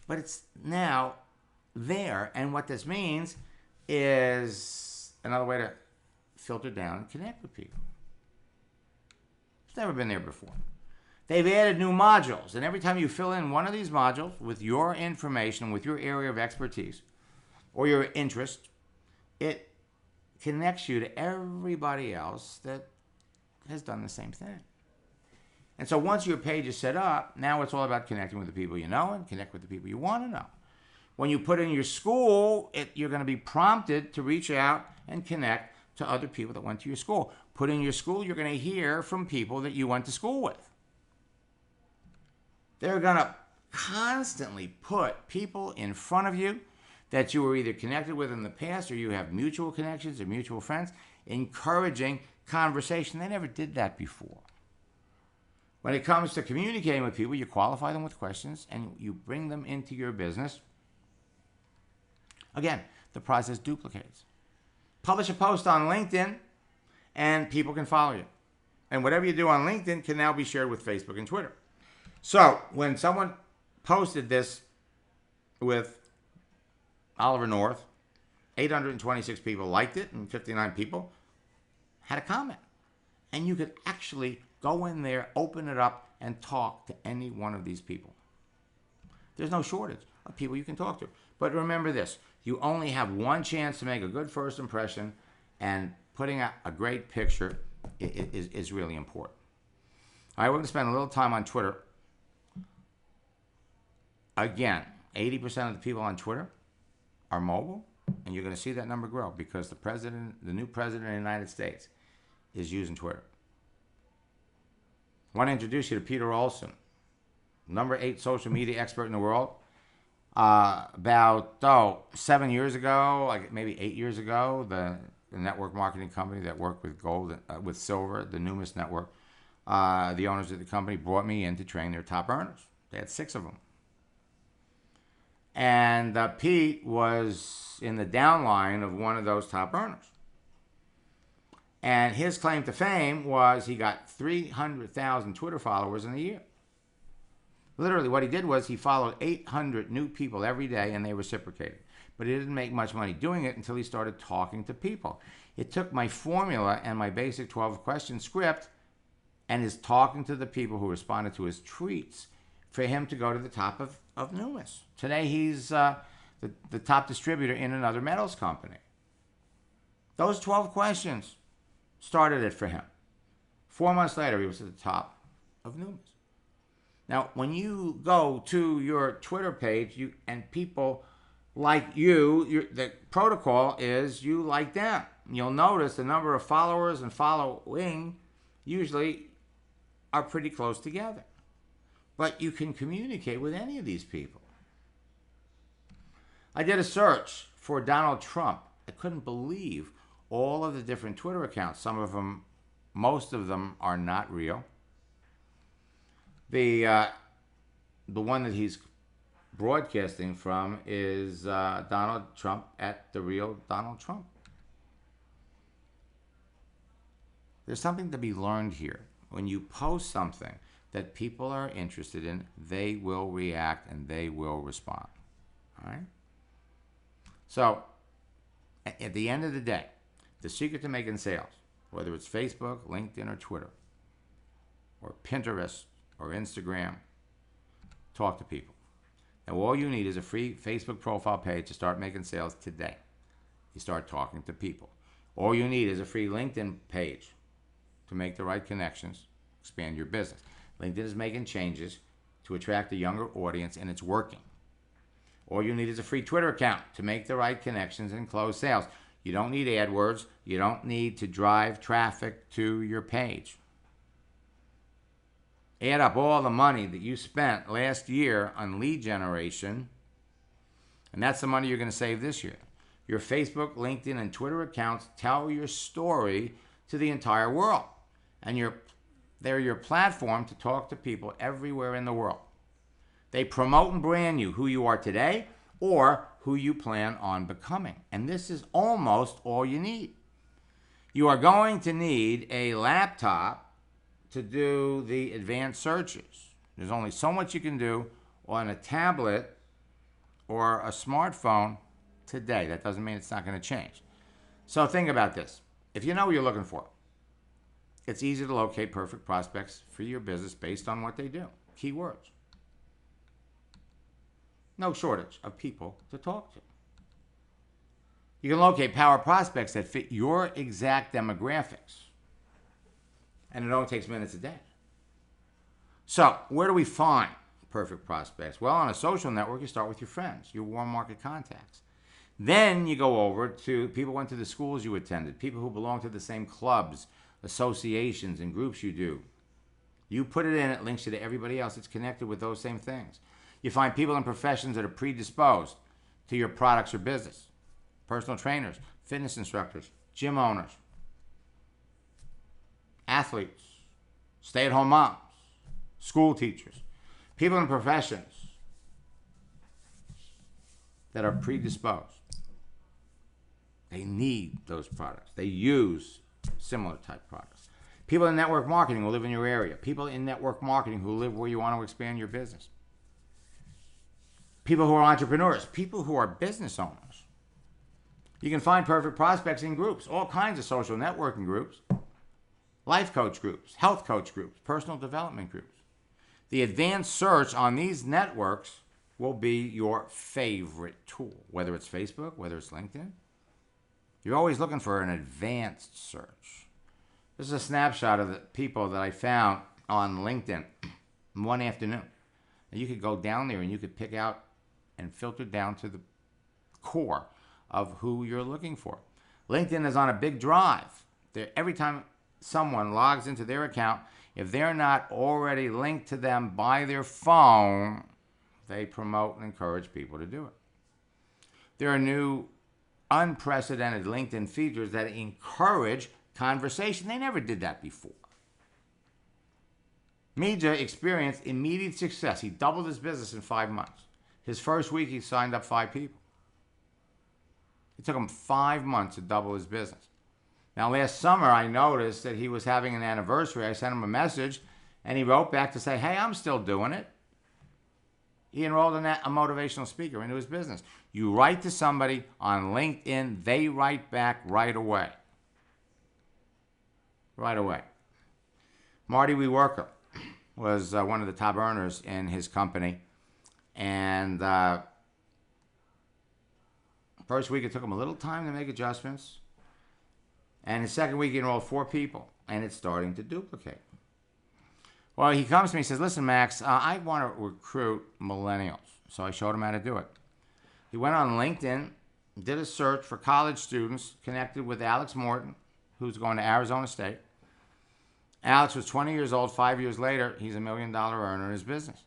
[SPEAKER 1] But it's now there, and what this means is another way to filter down and connect with people. It's never been there before. They've added new modules, and every time you fill in one of these modules with your information, with your area of expertise or your interest, it connects you to everybody else that has done the same thing. And so once your page is set up, now it's all about connecting with the people you know and connect with the people you want to know. When you put in your school, you're going to be prompted to reach out and connect to other people that went to your school. Put in your school, you're going to hear from people that you went to school with. They're going to constantly put people in front of you that you were either connected with in the past or you have mutual connections or mutual friends, encouraging conversation. They never did that before. When it comes to communicating with people, you qualify them with questions and you bring them into your business. Again, the process duplicates. Publish a post on LinkedIn and people can follow you. And whatever you do on LinkedIn can now be shared with Facebook and Twitter. So when someone posted this with Oliver North, 826 people liked it and 59 people had a comment. And you could actually go in there, open it up, and talk to any one of these people. There's no shortage of people you can talk to. But remember this, you only have one chance to make a good first impression, and putting out a great picture is really important. All right, we're going to spend a little time on Twitter. Again, 80% of the people on Twitter are mobile, and you're going to see that number grow because the new president of the United States is using Twitter. I want to introduce you to Peter Olson, number 8 social media expert in the world. About 7 years ago, like maybe 8 years ago, the network marketing company that worked with with Silver, the Numis network, the owners of the company brought me in to train their top earners. They had 6 of them. And Pete was in the downline of one of those top earners. And his claim to fame was he got 300,000 Twitter followers in a year. Literally, what he did was he followed 800 new people every day, and they reciprocated. But he didn't make much money doing it until he started talking to people. It took my formula and my basic 12-question script and his talking to the people who responded to his tweets for him to go to the top of Numis. Today, he's the top distributor in another metals company. Those 12 questions started it for him. 4 months later, he was at the top of Numis. Now, when you go to your Twitter page and people like you, the protocol is you like them. You'll notice the number of followers and following usually are pretty close together. But you can communicate with any of these people. I did a search for Donald Trump. I couldn't believe all of the different Twitter accounts. Some of them, most of them are not real. The one that he's broadcasting from is Donald Trump at the real Donald Trump. There's something to be learned here. When you post something that people are interested in, they will react and they will respond. All right? So, at the end of the day, the secret to making sales, whether it's Facebook, LinkedIn, or Twitter, or Pinterest, or Instagram, talk to people. Now, all you need is a free Facebook profile page to start making sales today. You start talking to people. All you need is a free LinkedIn page to make the right connections, expand your business. LinkedIn is making changes to attract a younger audience, and it's working. All you need is a free Twitter account to make the right connections and close sales. You don't need AdWords. You don't need to drive traffic to your page. Add up all the money that you spent last year on lead generation, and that's the money you're going to save this year. Your Facebook, LinkedIn, and Twitter accounts tell your story to the entire world. And your They're your platform to talk to people everywhere in the world. They promote and brand you, who you are today or who you plan on becoming. And this is almost all you need. You are going to need a laptop to do the advanced searches. There's only so much you can do on a tablet or a smartphone today. That doesn't mean it's not going to change. So think about this. If you know what you're looking for, it's easy to locate perfect prospects for your business based on what they do. Keywords. No shortage of people to talk to. You can locate power prospects that fit your exact demographics. And it only takes minutes a day. So, where do we find perfect prospects? Well, on a social network, you start with your friends, your warm market contacts. Then you go over to people who went to the schools you attended, people who belong to the same clubs, associations, and groups you do. You put it in, it links you to everybody else that's connected with those same things. You find people in professions that are predisposed to your products or business. Personal trainers, fitness instructors, gym owners, athletes, stay-at-home moms, school teachers, people in professions that are predisposed. They need those products. They use similar type products. People in network marketing who live in your area. People in network marketing who live where you want to expand your business. People who are entrepreneurs. People who are business owners. You can find perfect prospects in groups, all kinds of social networking groups, life coach groups, health coach groups, personal development groups. The advanced search on these networks will be your favorite tool, whether it's Facebook, whether it's LinkedIn. You're always looking for an advanced search. This is a snapshot of the people that I found on LinkedIn one afternoon. And you could go down there and you could pick out and filter down to the core of who you're looking for. LinkedIn is on a big drive. Every time someone logs into their account, if they're not already linked to them by their phone, they promote and encourage people to do it. There are new unprecedented LinkedIn features that encourage conversation. They never did that before. Mija experienced immediate success. He doubled his business in 5 months. His first week, he signed up 5 people. It took him 5 months to double his business. Now, last summer, I noticed that he was having an anniversary. I sent him a message, and he wrote back to say, hey, I'm still doing it. He enrolled a motivational speaker into his business. You write to somebody on LinkedIn, they write back right away. Right away. Marty Weworker was one of the top earners in his company. And first week, it took him a little time to make adjustments. And his second week, he enrolled 4 people. And it's starting to duplicate. Well, he comes to me and says, listen, Max, I want to recruit millennials. So I showed him how to do it. He went on LinkedIn, did a search for college students, connected with Alex Morton, who's going to Arizona State. Alex was 20 years old. 5 years later, he's $1 million earner in his business.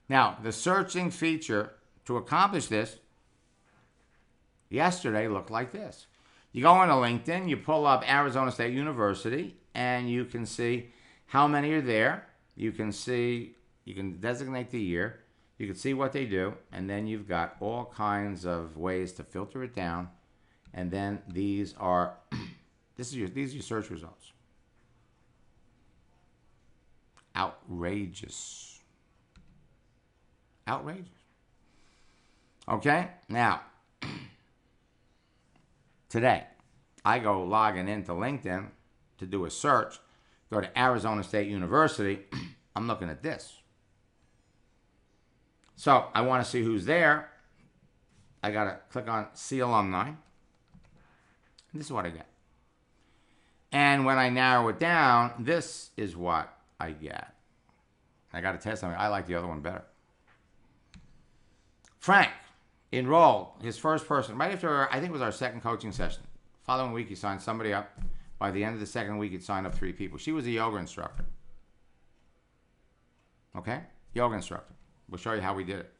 [SPEAKER 1] Now, the searching feature to accomplish this yesterday looked like this. You go into LinkedIn, you pull up Arizona State University, and you can see how many are there. You can see, you can designate the year. You can see what they do, and then you've got all kinds of ways to filter it down. And then these are these are your search results. Outrageous. Outrageous. Okay? Now, today, I go logging into LinkedIn to do a search, go to Arizona State University. I'm looking at this. So I want to see who's there. I got to click on See Alumni. And this is what I get. And when I narrow it down, this is what I get. I got to tell you something. I like the other one better. Frank enrolled his first person right after, I think it was our second coaching session. Following week, he signed somebody up. By the end of the second week, he'd signed up 3 people. She was a yoga instructor. Okay? Yoga instructor. We'll show you how we did it.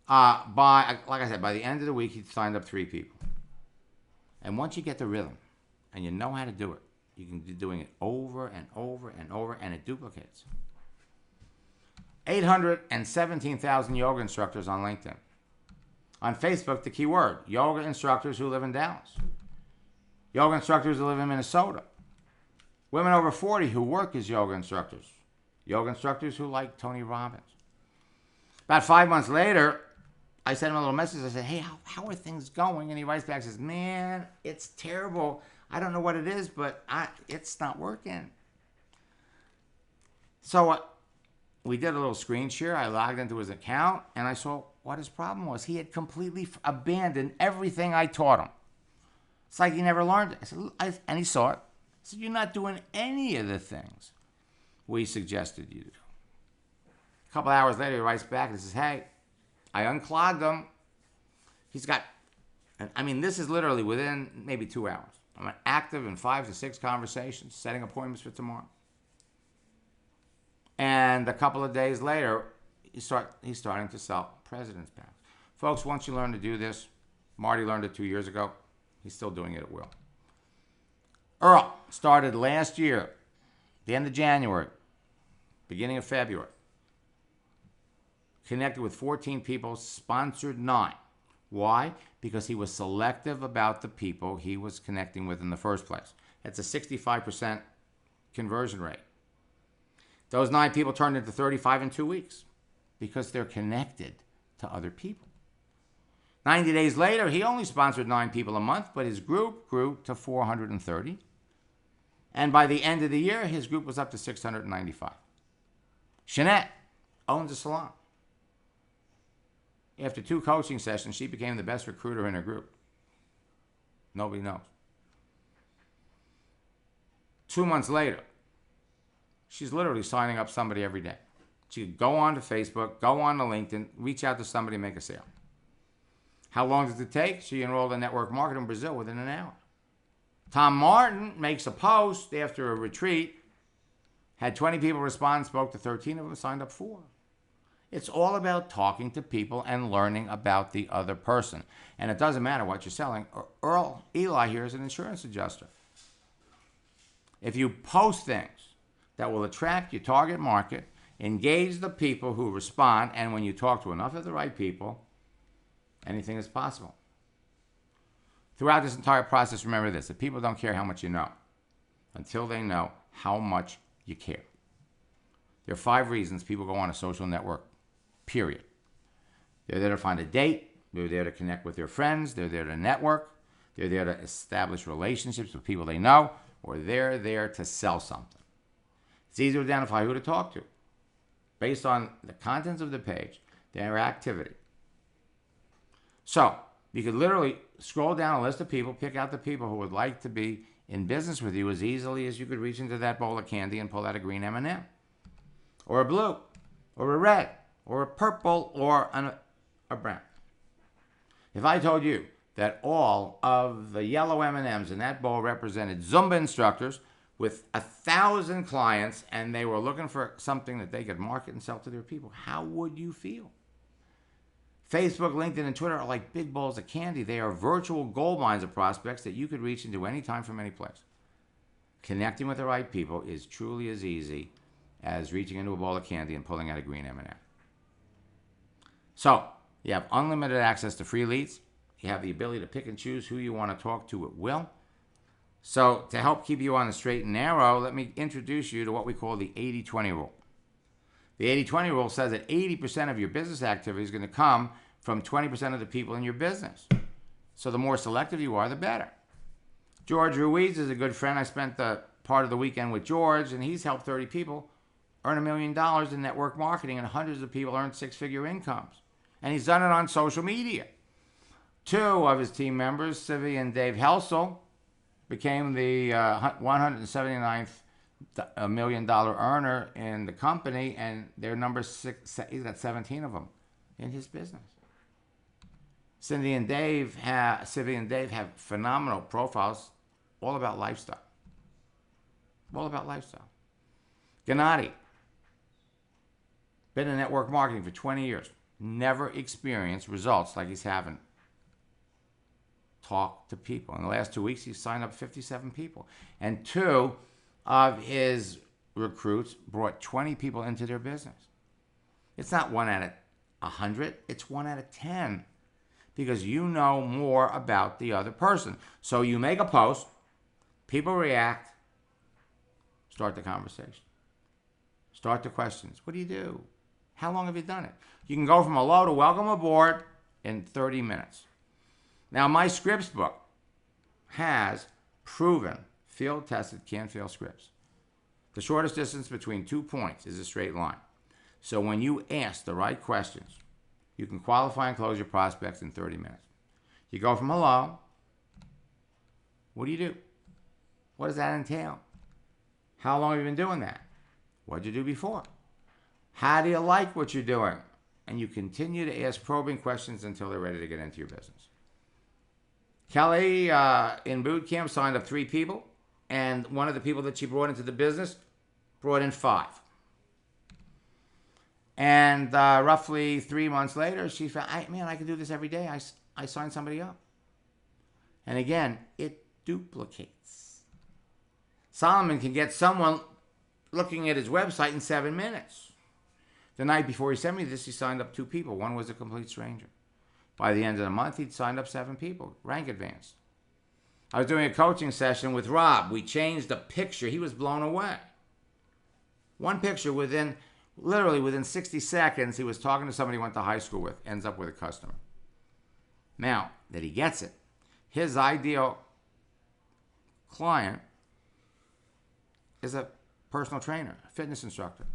[SPEAKER 1] Like I said, by the end of the week, he'd signed up 3 people. And once you get the rhythm and you know how to do it, You can be doing it over and over and over, and it duplicates. 817,000 yoga instructors on LinkedIn. On Facebook, the keyword, yoga instructors who live in Dallas. Yoga instructors who live in Minnesota. Women over 40 who work as yoga instructors. Yoga instructors who like Tony Robbins. About 5 months later, I sent him a little message. I said, hey, how are things going? And he writes back and says, man, it's terrible. I don't know what it is, but it's not working. So we did a little screen share. I logged into his account, and I saw what his problem was. He had completely abandoned everything I taught him. It's like he never learned it. I said, and he saw it. I said, you're not doing any of the things we suggested you do. A couple hours later, he writes back and says, hey, I unclogged him. He's got, I mean, this is literally within maybe 2 hours. I'm active in 5 to 6 conversations, setting appointments for tomorrow. And a couple of days later, he's starting to sell President's Packs. Folks, once you learn to do this, Marty learned it 2 years ago. He's still doing it at will. Earl started last year, the end of January, beginning of February. Connected with 14 people, sponsored 9. Why? Because he was selective about the people he was connecting with in the first place. It's a 65% conversion rate. Those 9 people turned into 35 in 2 weeks because they're connected to other people. 90 days later, he only sponsored 9 people a month, but his group grew to 430. And by the end of the year, his group was up to 695. Shanette owns a salon. After 2 coaching sessions, she became the best recruiter in her group. Nobody knows. 2 months later, she's literally signing up somebody every day. She could go on to Facebook, go on to LinkedIn, reach out to somebody, make a sale. How long does it take? She enrolled in network marketing in Brazil within an hour. Tom Martin makes a post after a retreat, had 20 people respond, spoke to 13 of them, signed up 4. It's all about talking to people and learning about the other person. And it doesn't matter what you're selling. Eli here is an insurance adjuster. If you post things that will attract your target market, engage the people who respond, and when you talk to enough of the right people, anything is possible. Throughout this entire process, remember this, that people don't care how much you know until they know how much you care. There are 5 reasons people go on a social network. Period. They're there to find a date. They're there to connect with their friends. They're there to network. They're there to establish relationships with people they know, or they're there to sell something. It's easy to identify who to talk to based on the contents of the page, their activity. So you could literally scroll down a list of people, pick out the people who would like to be in business with you as easily as you could reach into that bowl of candy and pull out a green M&M, or a blue, or a red, or a purple, or a brown. If I told you that all of the yellow M&Ms in that bowl represented Zumba instructors with 1,000 clients and they were looking for something that they could market and sell to their people, how would you feel? Facebook, LinkedIn, and Twitter are like big bowls of candy. They are virtual gold mines of prospects that you could reach into any time from any place. Connecting with the right people is truly as easy as reaching into a bowl of candy and pulling out a green M&M. So, you have unlimited access to free leads. You have the ability to pick and choose who you want to talk to at will. So, to help keep you on the straight and narrow, let me introduce you to what we call the 80-20 rule. The 80-20 rule says that 80% of your business activity is going to come from 20% of the people in your business. So the more selective you are, the better. George Ruiz is a good friend. I spent the part of the weekend with George, and he's helped 30 people earn $1 million in network marketing, and hundreds of people earn 6-figure incomes. And he's done it on social media. 2 of his team members, Sivi and Dave Helsel, became the 179th $1 million earner in the company, and their number 6, he's got 17 of them in his business. Sivi and Dave have phenomenal profiles, all about lifestyle. All about lifestyle. Gennady, been in network marketing for 20 years, never experienced results like he's having. talk to people. In the last 2 weeks, he signed up 57 people. And 2 of his recruits brought 20 people into their business. It's not 1 out of 100, it's 1 out of 10. Because you know more about the other person. So you make a post, people react, start the conversation. Start the questions. What do you do? How long have you done it? You can go from hello to welcome aboard in 30 minutes. Now, my scripts book has proven, field-tested, can't-fail scripts. The shortest distance between 2 points is a straight line. So when you ask the right questions, you can qualify and close your prospects in 30 minutes. You go from hello. What do you do? What does that entail? How long have you been doing that? What did you do before? How do you like what you're doing? And you continue to ask probing questions until they're ready to get into your business. Kelly, in boot camp, signed up 3 people. And one of the people that she brought into the business brought in 5. And roughly 3 months later, she found, man, I can do this every day. I signed somebody up. And again, it duplicates. Solomon can get someone looking at his website in 7 minutes. The night before he sent me this, he signed up 2 people. One was a complete stranger. By the end of the month, he'd signed up 7 people, rank advanced. I was doing a coaching session with Rob. We changed the picture. He was blown away. One picture literally within 60 seconds, he was talking to somebody he went to high school with, ends up with a customer. Now that he gets it, his ideal client is a personal trainer, a fitness instructor.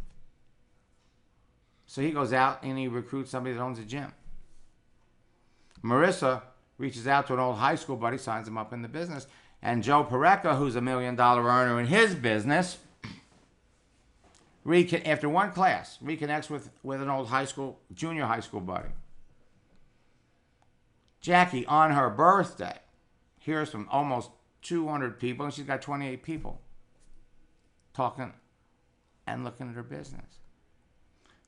[SPEAKER 1] So he goes out and he recruits somebody that owns a gym. Marissa reaches out to an old high school buddy, signs him up in the business. And Joe Pareca, who's $1 million earner in his business, after one class, reconnects with an old junior high school buddy. Jackie, on her birthday, hears from almost 200 people, and she's got 28 people talking and looking at her business.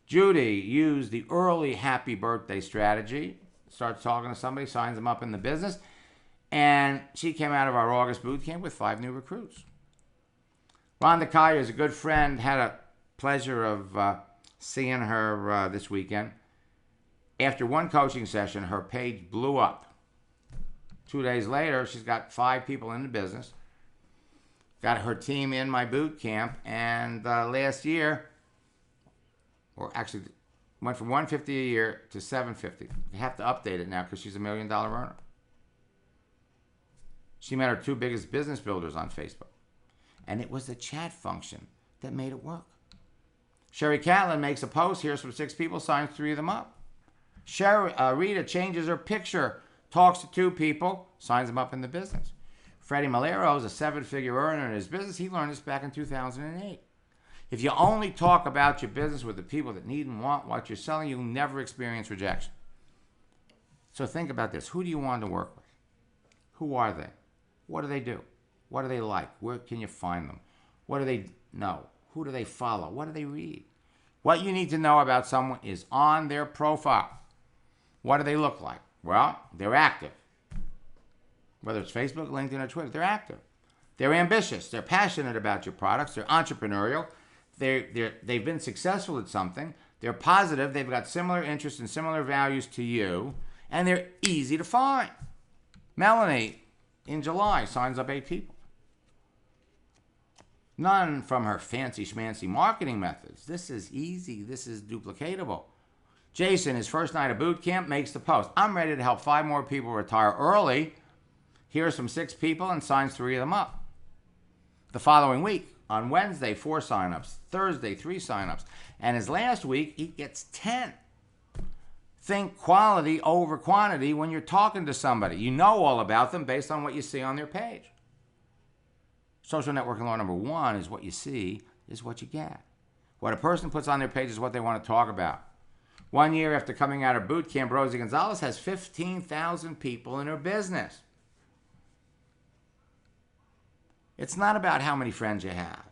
[SPEAKER 1] Judy used the early happy birthday strategy, starts talking to somebody, signs them up in the business, and she came out of our August boot camp with 5 new recruits. Rhonda Collier is a good friend, had a pleasure of seeing her this weekend. After one coaching session, her page blew up. 2 days later, she's got 5 people in the business, got her team in my boot camp, and last year, or actually went from $150 a year to $750. You have to update it now because she's $1 million earner. She met her 2 biggest business builders on Facebook, and it was the chat function that made it work. Sherry Catlin makes a post, hears from 6 people, signs 3 of them up. Rita changes her picture, talks to 2 people, signs them up in the business. Freddie Malero is a 7-figure earner in his business. He learned this back in 2008. If you only talk about your business with the people that need and want what you're selling, you'll never experience rejection. So think about this. Who do you want to work with? Who are they? What do they do? What do they like? Where can you find them? What do they know? Who do they follow? What do they read? What you need to know about someone is on their profile. What do they look like? Well, they're active. Whether it's Facebook, LinkedIn, or Twitter, they're active. They're ambitious. They're passionate about your products. They're entrepreneurial. They've been successful at something. They're positive. They've got similar interests and similar values to you. And they're easy to find. Melanie, in July, signs up 8 people. None from her fancy schmancy marketing methods. This is easy. This is duplicatable. Jason, his first night of boot camp, makes the post. I'm ready to help 5 more people retire early. Here's from 6 people and signs 3 of them up. The following week, on Wednesday, 4 signups. Thursday, 3 signups. And his last week, he gets 10. Think quality over quantity when you're talking to somebody. You know all about them based on what you see on their page. Social networking law number 1 is what you see is what you get. What a person puts on their page is what they want to talk about. 1 year after coming out of boot camp, Rosie Gonzalez has 15,000 people in her business. It's not about how many friends you have.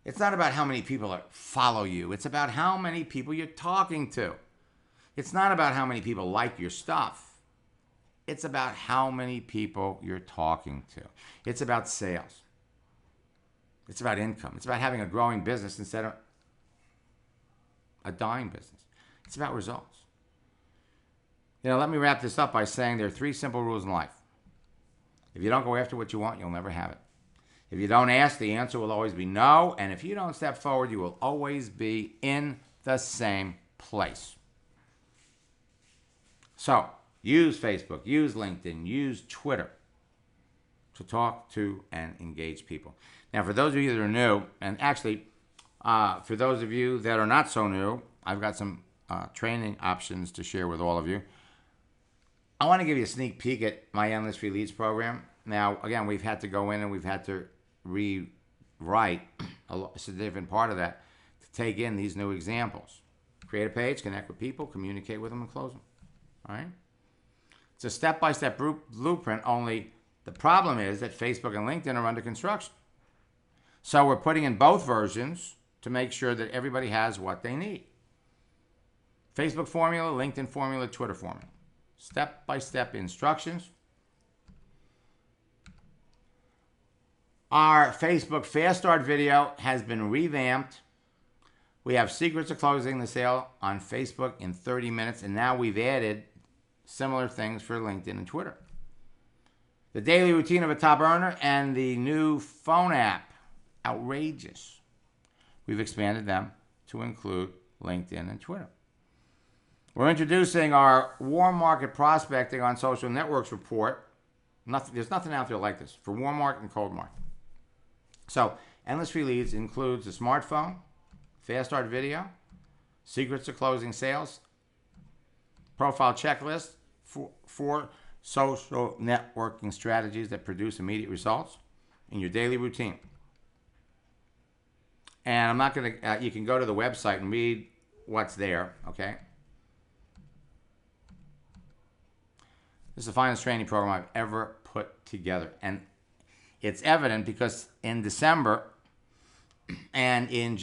[SPEAKER 1] It's not about how many people follow you. It's about how many people you're talking to. It's not about how many people like your stuff. It's about how many people you're talking to. It's about sales. It's about income. It's about having a growing business instead of a dying business. It's about results. Let me wrap this up by saying there are 3 simple rules in life. If you don't go after what you want, you'll never have it. If you don't ask, the answer will always be no. And if you don't step forward, you will always be in the same place. So, use Facebook, use LinkedIn, use Twitter to talk to and engage people. Now, for those of you that are new, and actually, for those of you that are not so new, I've got some training options to share with all of you. I want to give you a sneak peek at my Endless Free Leads program. Now, again, we've had to go in and we've had to rewrite a significant part of that to take in these new examples. Create a page, connect with people, communicate with them, and close them. All right? It's a step-by-step blueprint, only the problem is that Facebook and LinkedIn are under construction. So we're putting in both versions to make sure that everybody has what they need. Facebook formula, LinkedIn formula, Twitter formula. Step-by-step instructions. Our Facebook Fast Start video has been revamped. We have secrets to closing the sale on Facebook in 30 minutes, and now we've added similar things for LinkedIn and Twitter. The daily routine of a top earner and the new phone app, outrageous. We've expanded them to include LinkedIn and Twitter. We're introducing our warm market prospecting on social networks report. There's nothing out there like this for warm market and cold market. So, Endless Free Leads includes a smartphone, Fast Start video, secrets to closing sales, profile checklist, for social networking strategies that produce immediate results in your daily routine. And I'm not going to, you can go to the website and read what's there, okay? This is the finest training program I've ever put together. And it's evident because in December and in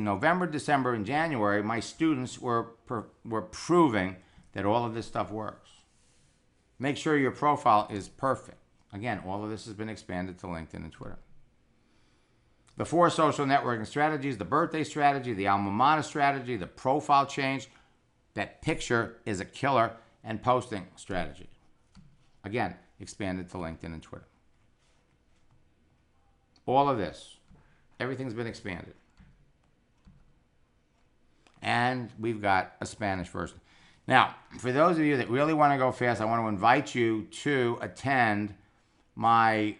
[SPEAKER 1] November, December, and January, my students were proving that all of this stuff works. Make sure your profile is perfect. Again, all of this has been expanded to LinkedIn and Twitter. The 4 social networking strategies, the birthday strategy, the alma mater strategy, the profile change, that picture is a killer, and posting strategy. Again, expanded to LinkedIn and Twitter. All of this, everything's been expanded. And we've got a Spanish version. Now, for those of you that really want to go fast, I want to invite you to attend my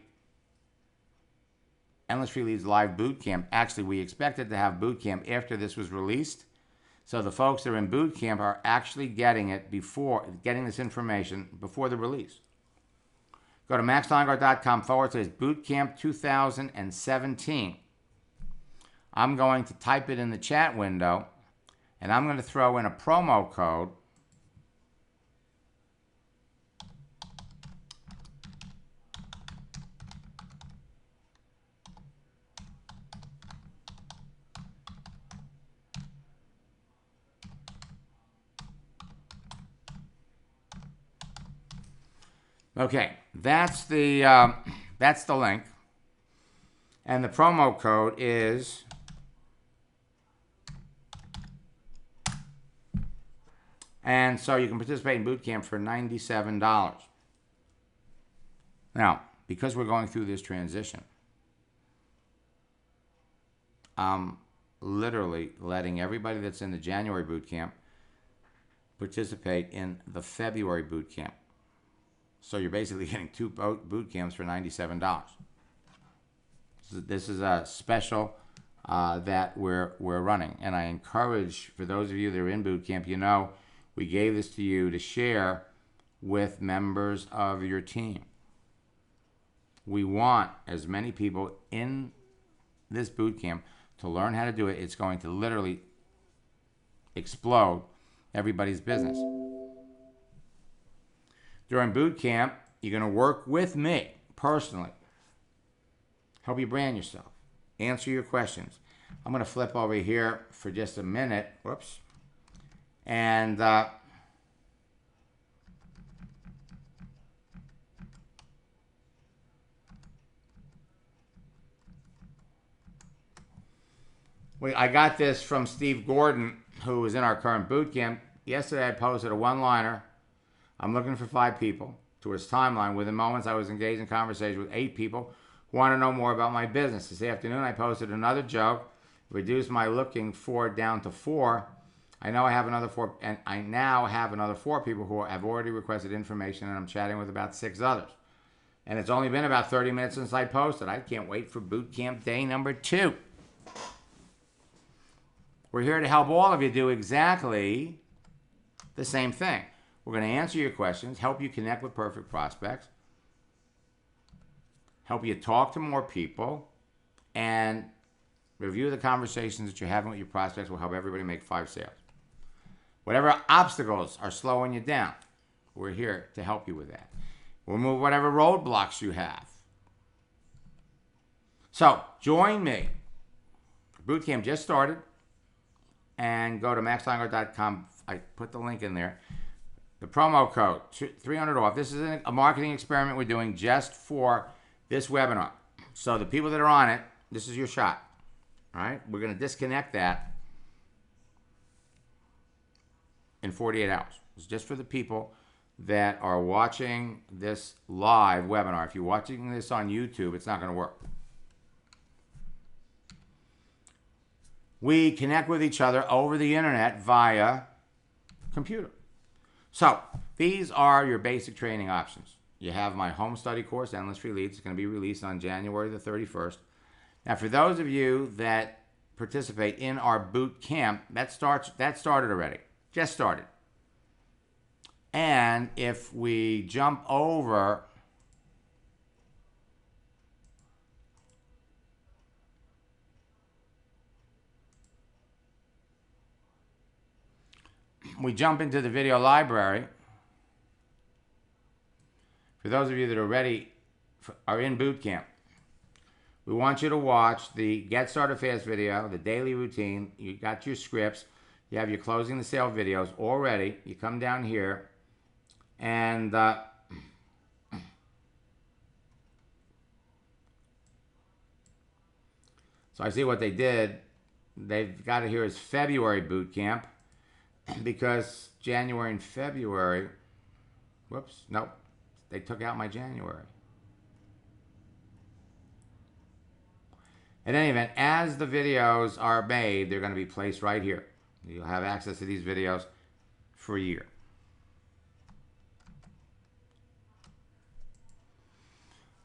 [SPEAKER 1] Endless Free Leads Live Boot Camp. Actually, we expected to have boot camp after this was released. So the folks that are in boot camp are actually getting this information before the release. Go to maxsteingart.com/bootcamp 2017. I'm going to type it in the chat window, and I'm going to throw in a promo code. Okay, that's the link, and the promo code is and so you can participate in boot camp for $97. Now, because we're going through this transition, I'm literally letting everybody that's in the January boot camp participate in the February boot camp. So you're basically getting 2 boot camps for $97. This is a special that we're running. And I encourage, for those of you that are in boot camp, we gave this to you to share with members of your team. We want as many people in this boot camp to learn how to do it. It's going to literally explode everybody's business. During boot camp, you're going to work with me personally. Help you brand yourself. Answer your questions. I'm going to flip over here for just a minute. Whoops. And I got this from Steve Gordon, who was in our current boot camp. Yesterday I posted a one-liner. I'm looking for 5 people to his timeline. Within moments, I was engaged in conversation with 8 people who want to know more about my business. This afternoon, I posted another joke, reduced my looking for down to 4. I now have another 4 people who have already requested information, and I'm chatting with about 6 others. And it's only been about 30 minutes since I posted. I can't wait for boot camp day number 2. We're here to help all of you do exactly the same thing. We're going to answer your questions, help you connect with perfect prospects, help you talk to more people, and review the conversations that you're having with your prospects will help everybody make 5 sales. Whatever obstacles are slowing you down, we're here to help you with that. We'll remove whatever roadblocks you have. So, join me. Bootcamp just started. And go to maxsteingart.com. I put the link in there. The promo code, 300 off. This is a marketing experiment we're doing just for this webinar. So the people that are on it, this is your shot. All right? We're going to disconnect that in 48 hours. It's just for the people that are watching this live webinar. If you're watching this on YouTube, it's not going to work. We connect with each other over the internet via computer. So these are your basic training options. You have my home study course, Endless Free Leads. It's going to be released on January the 31st. Now, for those of you that participate in our boot camp, that started already. Just started. And if we jump over into the video library, for those of you that are in boot camp, we want you to watch the Get Started Fast video, the daily routine. You got your scripts. You have your closing the sale videos all ready. You come down here and so I see what they did. They've got it here as February boot camp. Because January and February, whoops, nope, they took out my January. In any event, as the videos are made, they're going to be placed right here. You'll have access to these videos for a year.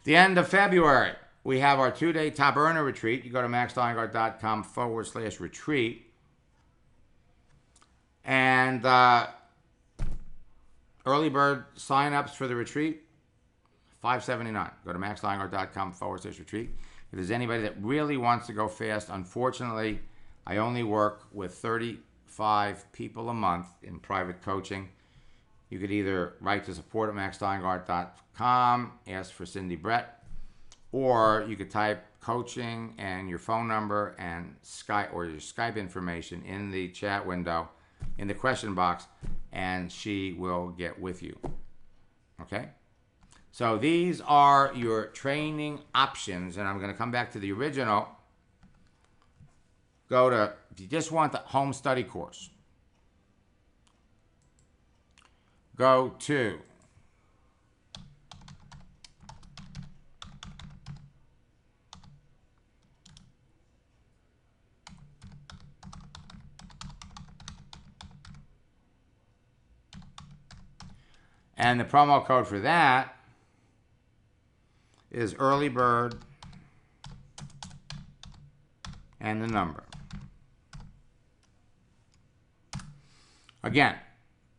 [SPEAKER 1] At the end of February, we have our 2-day top earner retreat. You go to maxsteingart.com/retreat. And early bird sign-ups for the retreat, $579. Go to maxsteingart.com/retreat. If there's anybody that really wants to go fast, unfortunately, I only work with 35 people a month in private coaching. You could either write to support@maxsteingart.com, ask for Cindy Brett, or you could type coaching and your phone number and Skype or your Skype information in the chat window, in the question box, and she will get with you. Okay? So these are your training options, and I'm going to come back to the original. If you just want the home study course, go to and the promo code for that is early bird and the number. Again,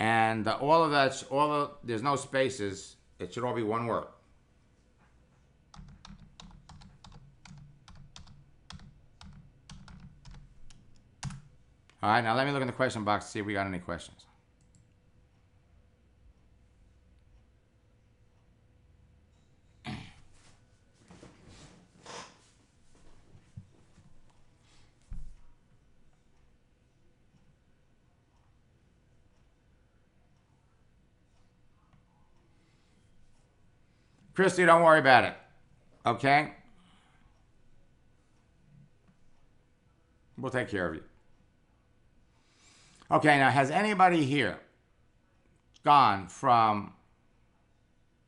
[SPEAKER 1] and there's no spaces. It should all be one word. All right, now let me look in the question box to see if we got any questions. Christy, don't worry about it. Okay? We'll take care of you. Okay, now has anybody here gone from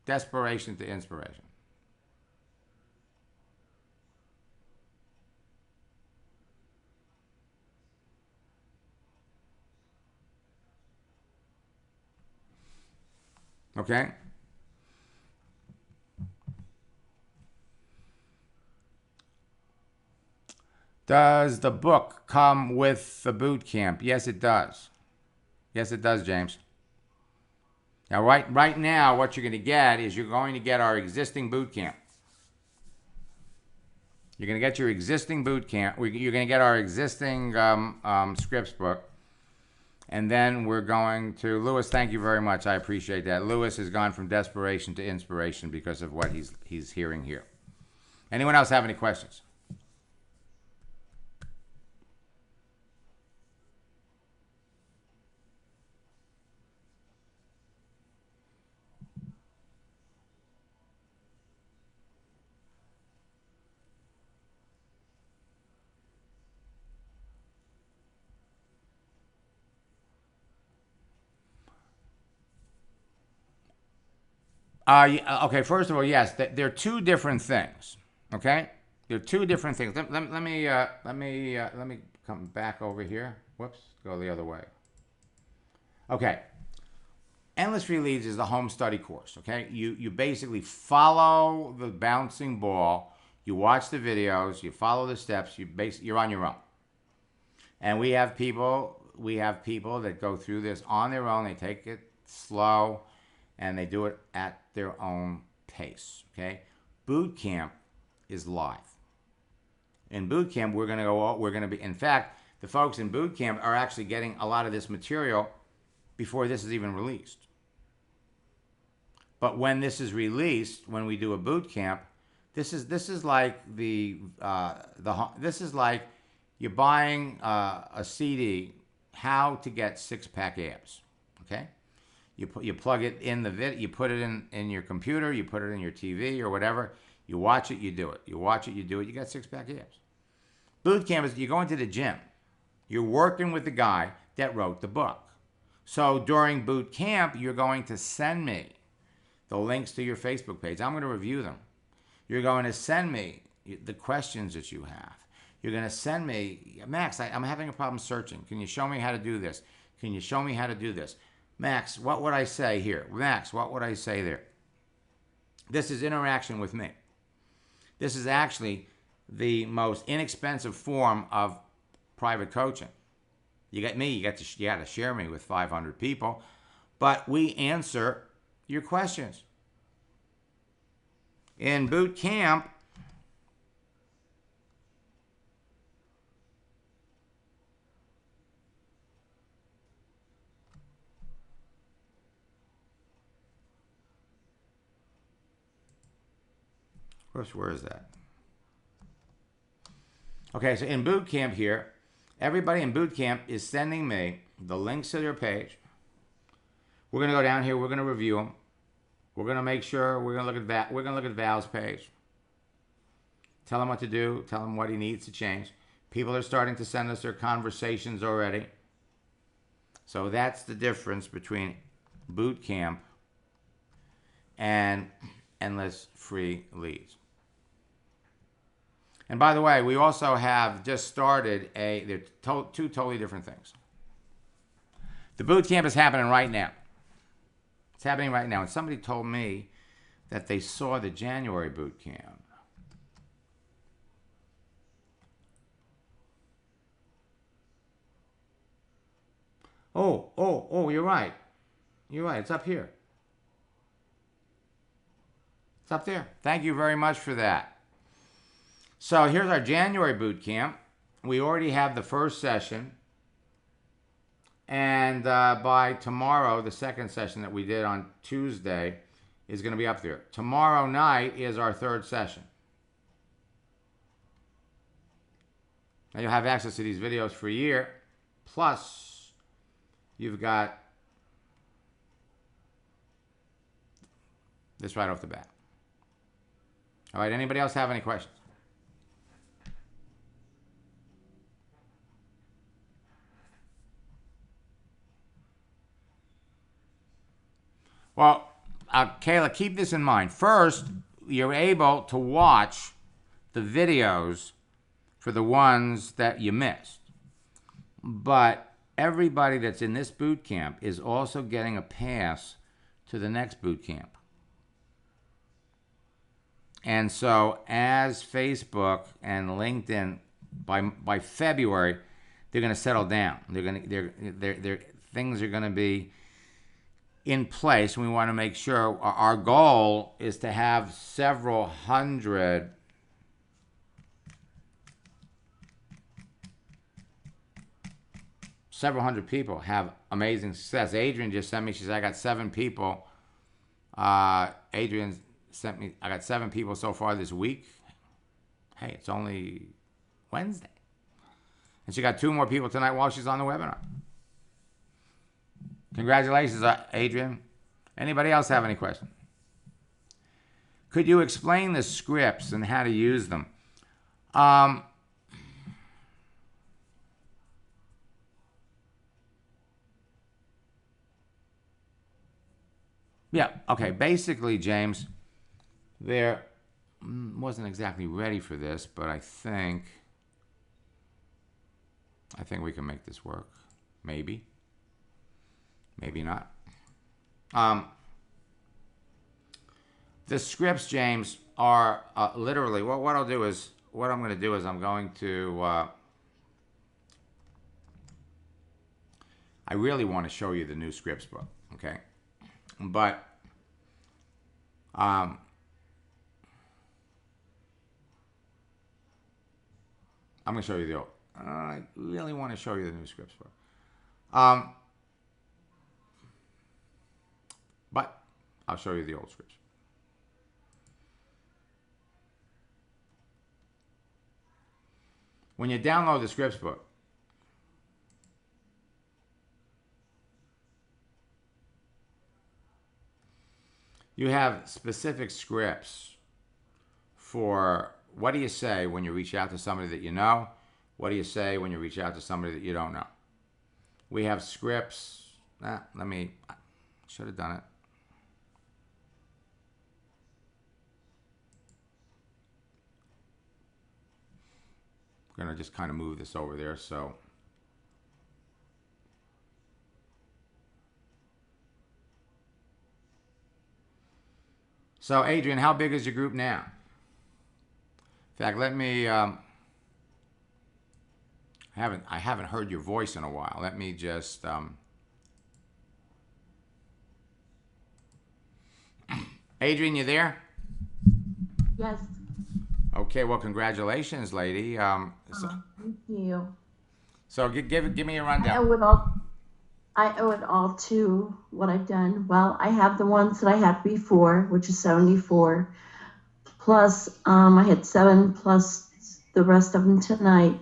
[SPEAKER 1] desperation to inspiration? Okay? Does the book come with the boot camp? Yes, it does. Yes, it does, James. Now, right now, what you're going to get is you're going to get our existing boot camp. You're going to get your existing boot camp. You're going to get our existing scripts book. And then we're going to, Lewis, thank you very much. I appreciate that. Lewis has gone from desperation to inspiration because of what he's hearing here. Anyone else have any questions? Okay, first of all, yes, they're two different things. Okay, they're two different things. Let me come back over here. Whoops, go the other way. Okay, Endless Free Leads is the home study course. Okay, you basically follow the bouncing ball. You watch the videos. You follow the steps. You're on your own. And we have people that go through this on their own. They take it slow, and they do it at their own pace. Okay, boot camp is live. In boot camp, we're going to be. In fact, the folks in boot camp are actually getting a lot of this material before this is even released. But when this is released, when we do a boot camp, this is like this is like you're buying a CD, How to Get Six-Pack Abs. Okay. You plug it in you put it in your computer, you put it in your TV or whatever, you watch it, you do it. You watch it, you do it, you got six-pack abs. Boot camp is you're going to the gym. You're working with the guy that wrote the book. So during boot camp, you're going to send me the links to your Facebook page. I'm going to review them. You're going to send me the questions that you have. You're going to send me, Max, I'm having a problem searching. Can you show me how to do this? Can you show me how to do this? Max, what would I say here? Max, what would I say there? This is interaction with me. This is actually the most inexpensive form of private coaching. You get me, you got to share me with 500 people, but we answer your questions. In boot camp, where is that? Okay, so in boot camp here, everybody in boot camp is sending me the links to their page. We're going to go down here. We're going to review them. We're going to make sure. We're going to look at that. We're going to look at Val's page. Tell him what to do. Tell him what he needs to change. People are starting to send us their conversations already. So that's the difference between boot camp and Endless Free Leads. And by the way, we also have just started they're two totally different things. The boot camp is happening right now. It's happening right now. And somebody told me that they saw the January boot camp. Oh, you're right. You're right. It's up here. It's up there. Thank you very much for that. So here's our January boot camp. We already have the first session. And by tomorrow, the second session that we did on Tuesday is going to be up there. Tomorrow night is our third session. Now you'll have access to these videos for a year. Plus, you've got this right off the bat. All right, anybody else have any questions? Well, Kayla, keep this in mind. First, you're able to watch the videos for the ones that you missed. But everybody that's in this boot camp is also getting a pass to the next boot camp. And so as Facebook and LinkedIn, by February, they're going to settle down. Things are going to be in place. We want to make sure our goal is to have several hundred people have amazing success. Adrian just sent me, she said, I got 7 people. Adrian sent me, I got 7 people so far this week. Hey, it's only Wednesday. And she got 2 more people tonight while she's on the webinar. Congratulations, Adrian. Anybody else have any questions? Could you explain the scripts and how to use them? Yeah, okay. Basically, James, there wasn't exactly ready for this, but I think we can make this work. Maybe. Maybe not. The scripts, James, are literally, what I'm going to do is I'm going to, I really want to show you the new scripts book, okay? But I'm going to show you the old. I really want to show you the new scripts book. But I'll show you the old scripts. When you download the scripts book, you have specific scripts for what do you say when you reach out to somebody that you know? What do you say when you reach out to somebody that you don't know? We have scripts. Should have done it. I'm going to just kind of move this over there so. So, Adrian, how big is your group now? In fact, let me. I haven't heard your voice in a while. Let me just. Adrian, you there?
[SPEAKER 2] Yes.
[SPEAKER 1] Okay. Well, congratulations, lady.
[SPEAKER 2] Thank you.
[SPEAKER 1] So give me a rundown.
[SPEAKER 2] I owe it all to what I've done. Well, I have the ones that I had before, which is 74. Plus, I had 7 plus the rest of them tonight.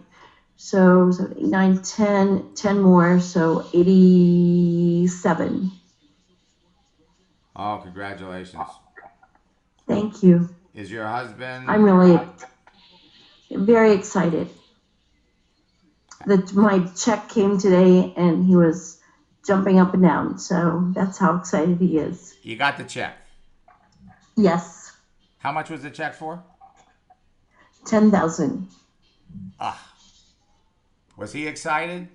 [SPEAKER 2] So 8, 9, 10 more, so 87.
[SPEAKER 1] Oh, congratulations.
[SPEAKER 2] Thank you.
[SPEAKER 1] Is your husband?
[SPEAKER 2] I'm really very excited. My check came today and he was jumping up and down. So that's how excited he is.
[SPEAKER 1] You got the check?
[SPEAKER 2] Yes.
[SPEAKER 1] How much was the check for?
[SPEAKER 2] $10,000.
[SPEAKER 1] Was he excited?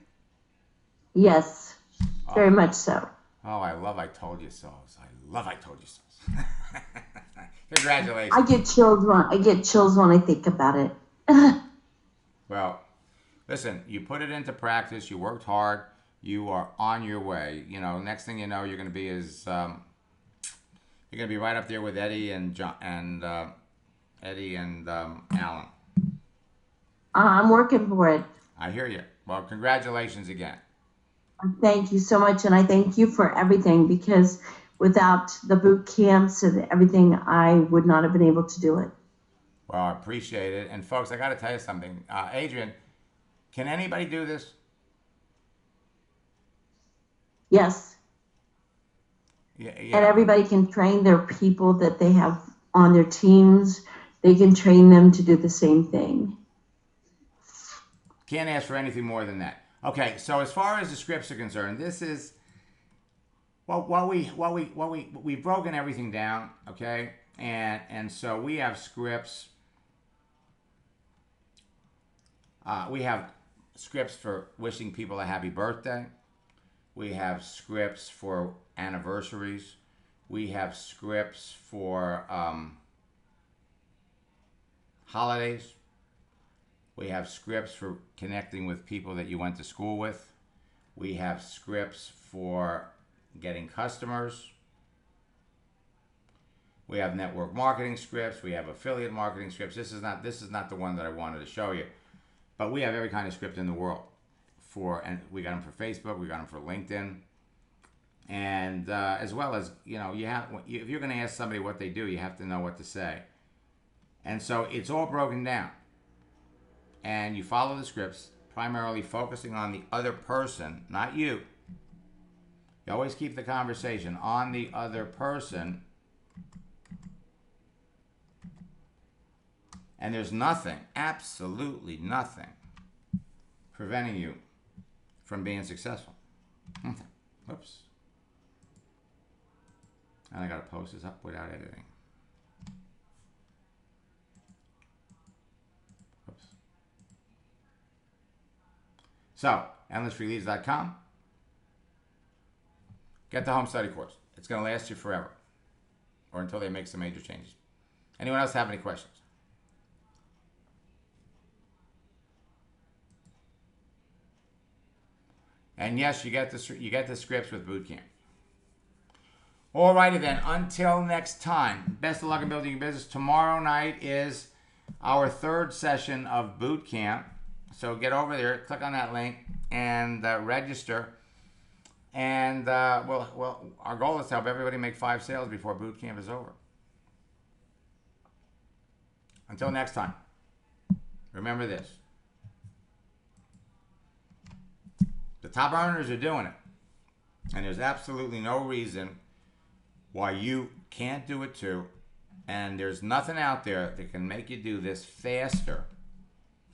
[SPEAKER 2] Yes, very much so.
[SPEAKER 1] Oh, I told you so. I told you so. Congratulations.
[SPEAKER 2] I get chills when I think about it.
[SPEAKER 1] Well, listen, you put it into practice. You worked hard. You are on your way. You know, next thing you know, you're going to be right up there with Eddie and John and Alan.
[SPEAKER 2] I'm working for it.
[SPEAKER 1] I hear you. Well, congratulations again.
[SPEAKER 2] Thank you so much, and I thank you for everything, because without the boot camps and everything, I would not have been able to do it.
[SPEAKER 1] Well, I appreciate it. And folks, I got to tell you something. Adrian, can anybody do this?
[SPEAKER 2] Yes.
[SPEAKER 1] Yeah.
[SPEAKER 2] And everybody can train their people that they have on their teams. They can train them to do the same thing.
[SPEAKER 1] Can't ask for anything more than that. Okay, so as far as the scripts are concerned, we've broken everything down, okay, and so we have scripts. We have scripts for wishing people a happy birthday. We have scripts for anniversaries. We have scripts for holidays. We have scripts for connecting with people that you went to school with. We have scripts for getting customers. We have network marketing scripts. We have affiliate marketing scripts. This is not the one that I wanted to show you, but we have every kind of script in the world. And we got them for Facebook. We got them for LinkedIn, and as well as if you're going to ask somebody what they do, you have to know what to say. And so it's all broken down, and you follow the scripts, primarily focusing on the other person, not you. You always keep the conversation on the other person. And there's nothing, absolutely nothing, preventing you from being successful. Whoops. And I got to post this up without editing. Whoops. So, endlessfreeleads.com. Get the home study course. It's going to last you forever, or until they make some major changes. Anyone else have any questions? And yes, you get the scripts with boot camp. Alrighty then, until next time, best of luck in building your business. Tomorrow night is our third session of boot camp. So get over there, click on that link, and register. And well, our goal is to help everybody make 5 sales before boot camp is over. Until next time, remember this. The top earners are doing it. And there's absolutely no reason why you can't do it too. And there's nothing out there that can make you do this faster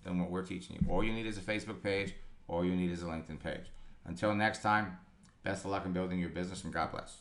[SPEAKER 1] than what we're teaching you. All you need is a Facebook page. All you need is a LinkedIn page. Until next time, best of luck in building your business, and God bless.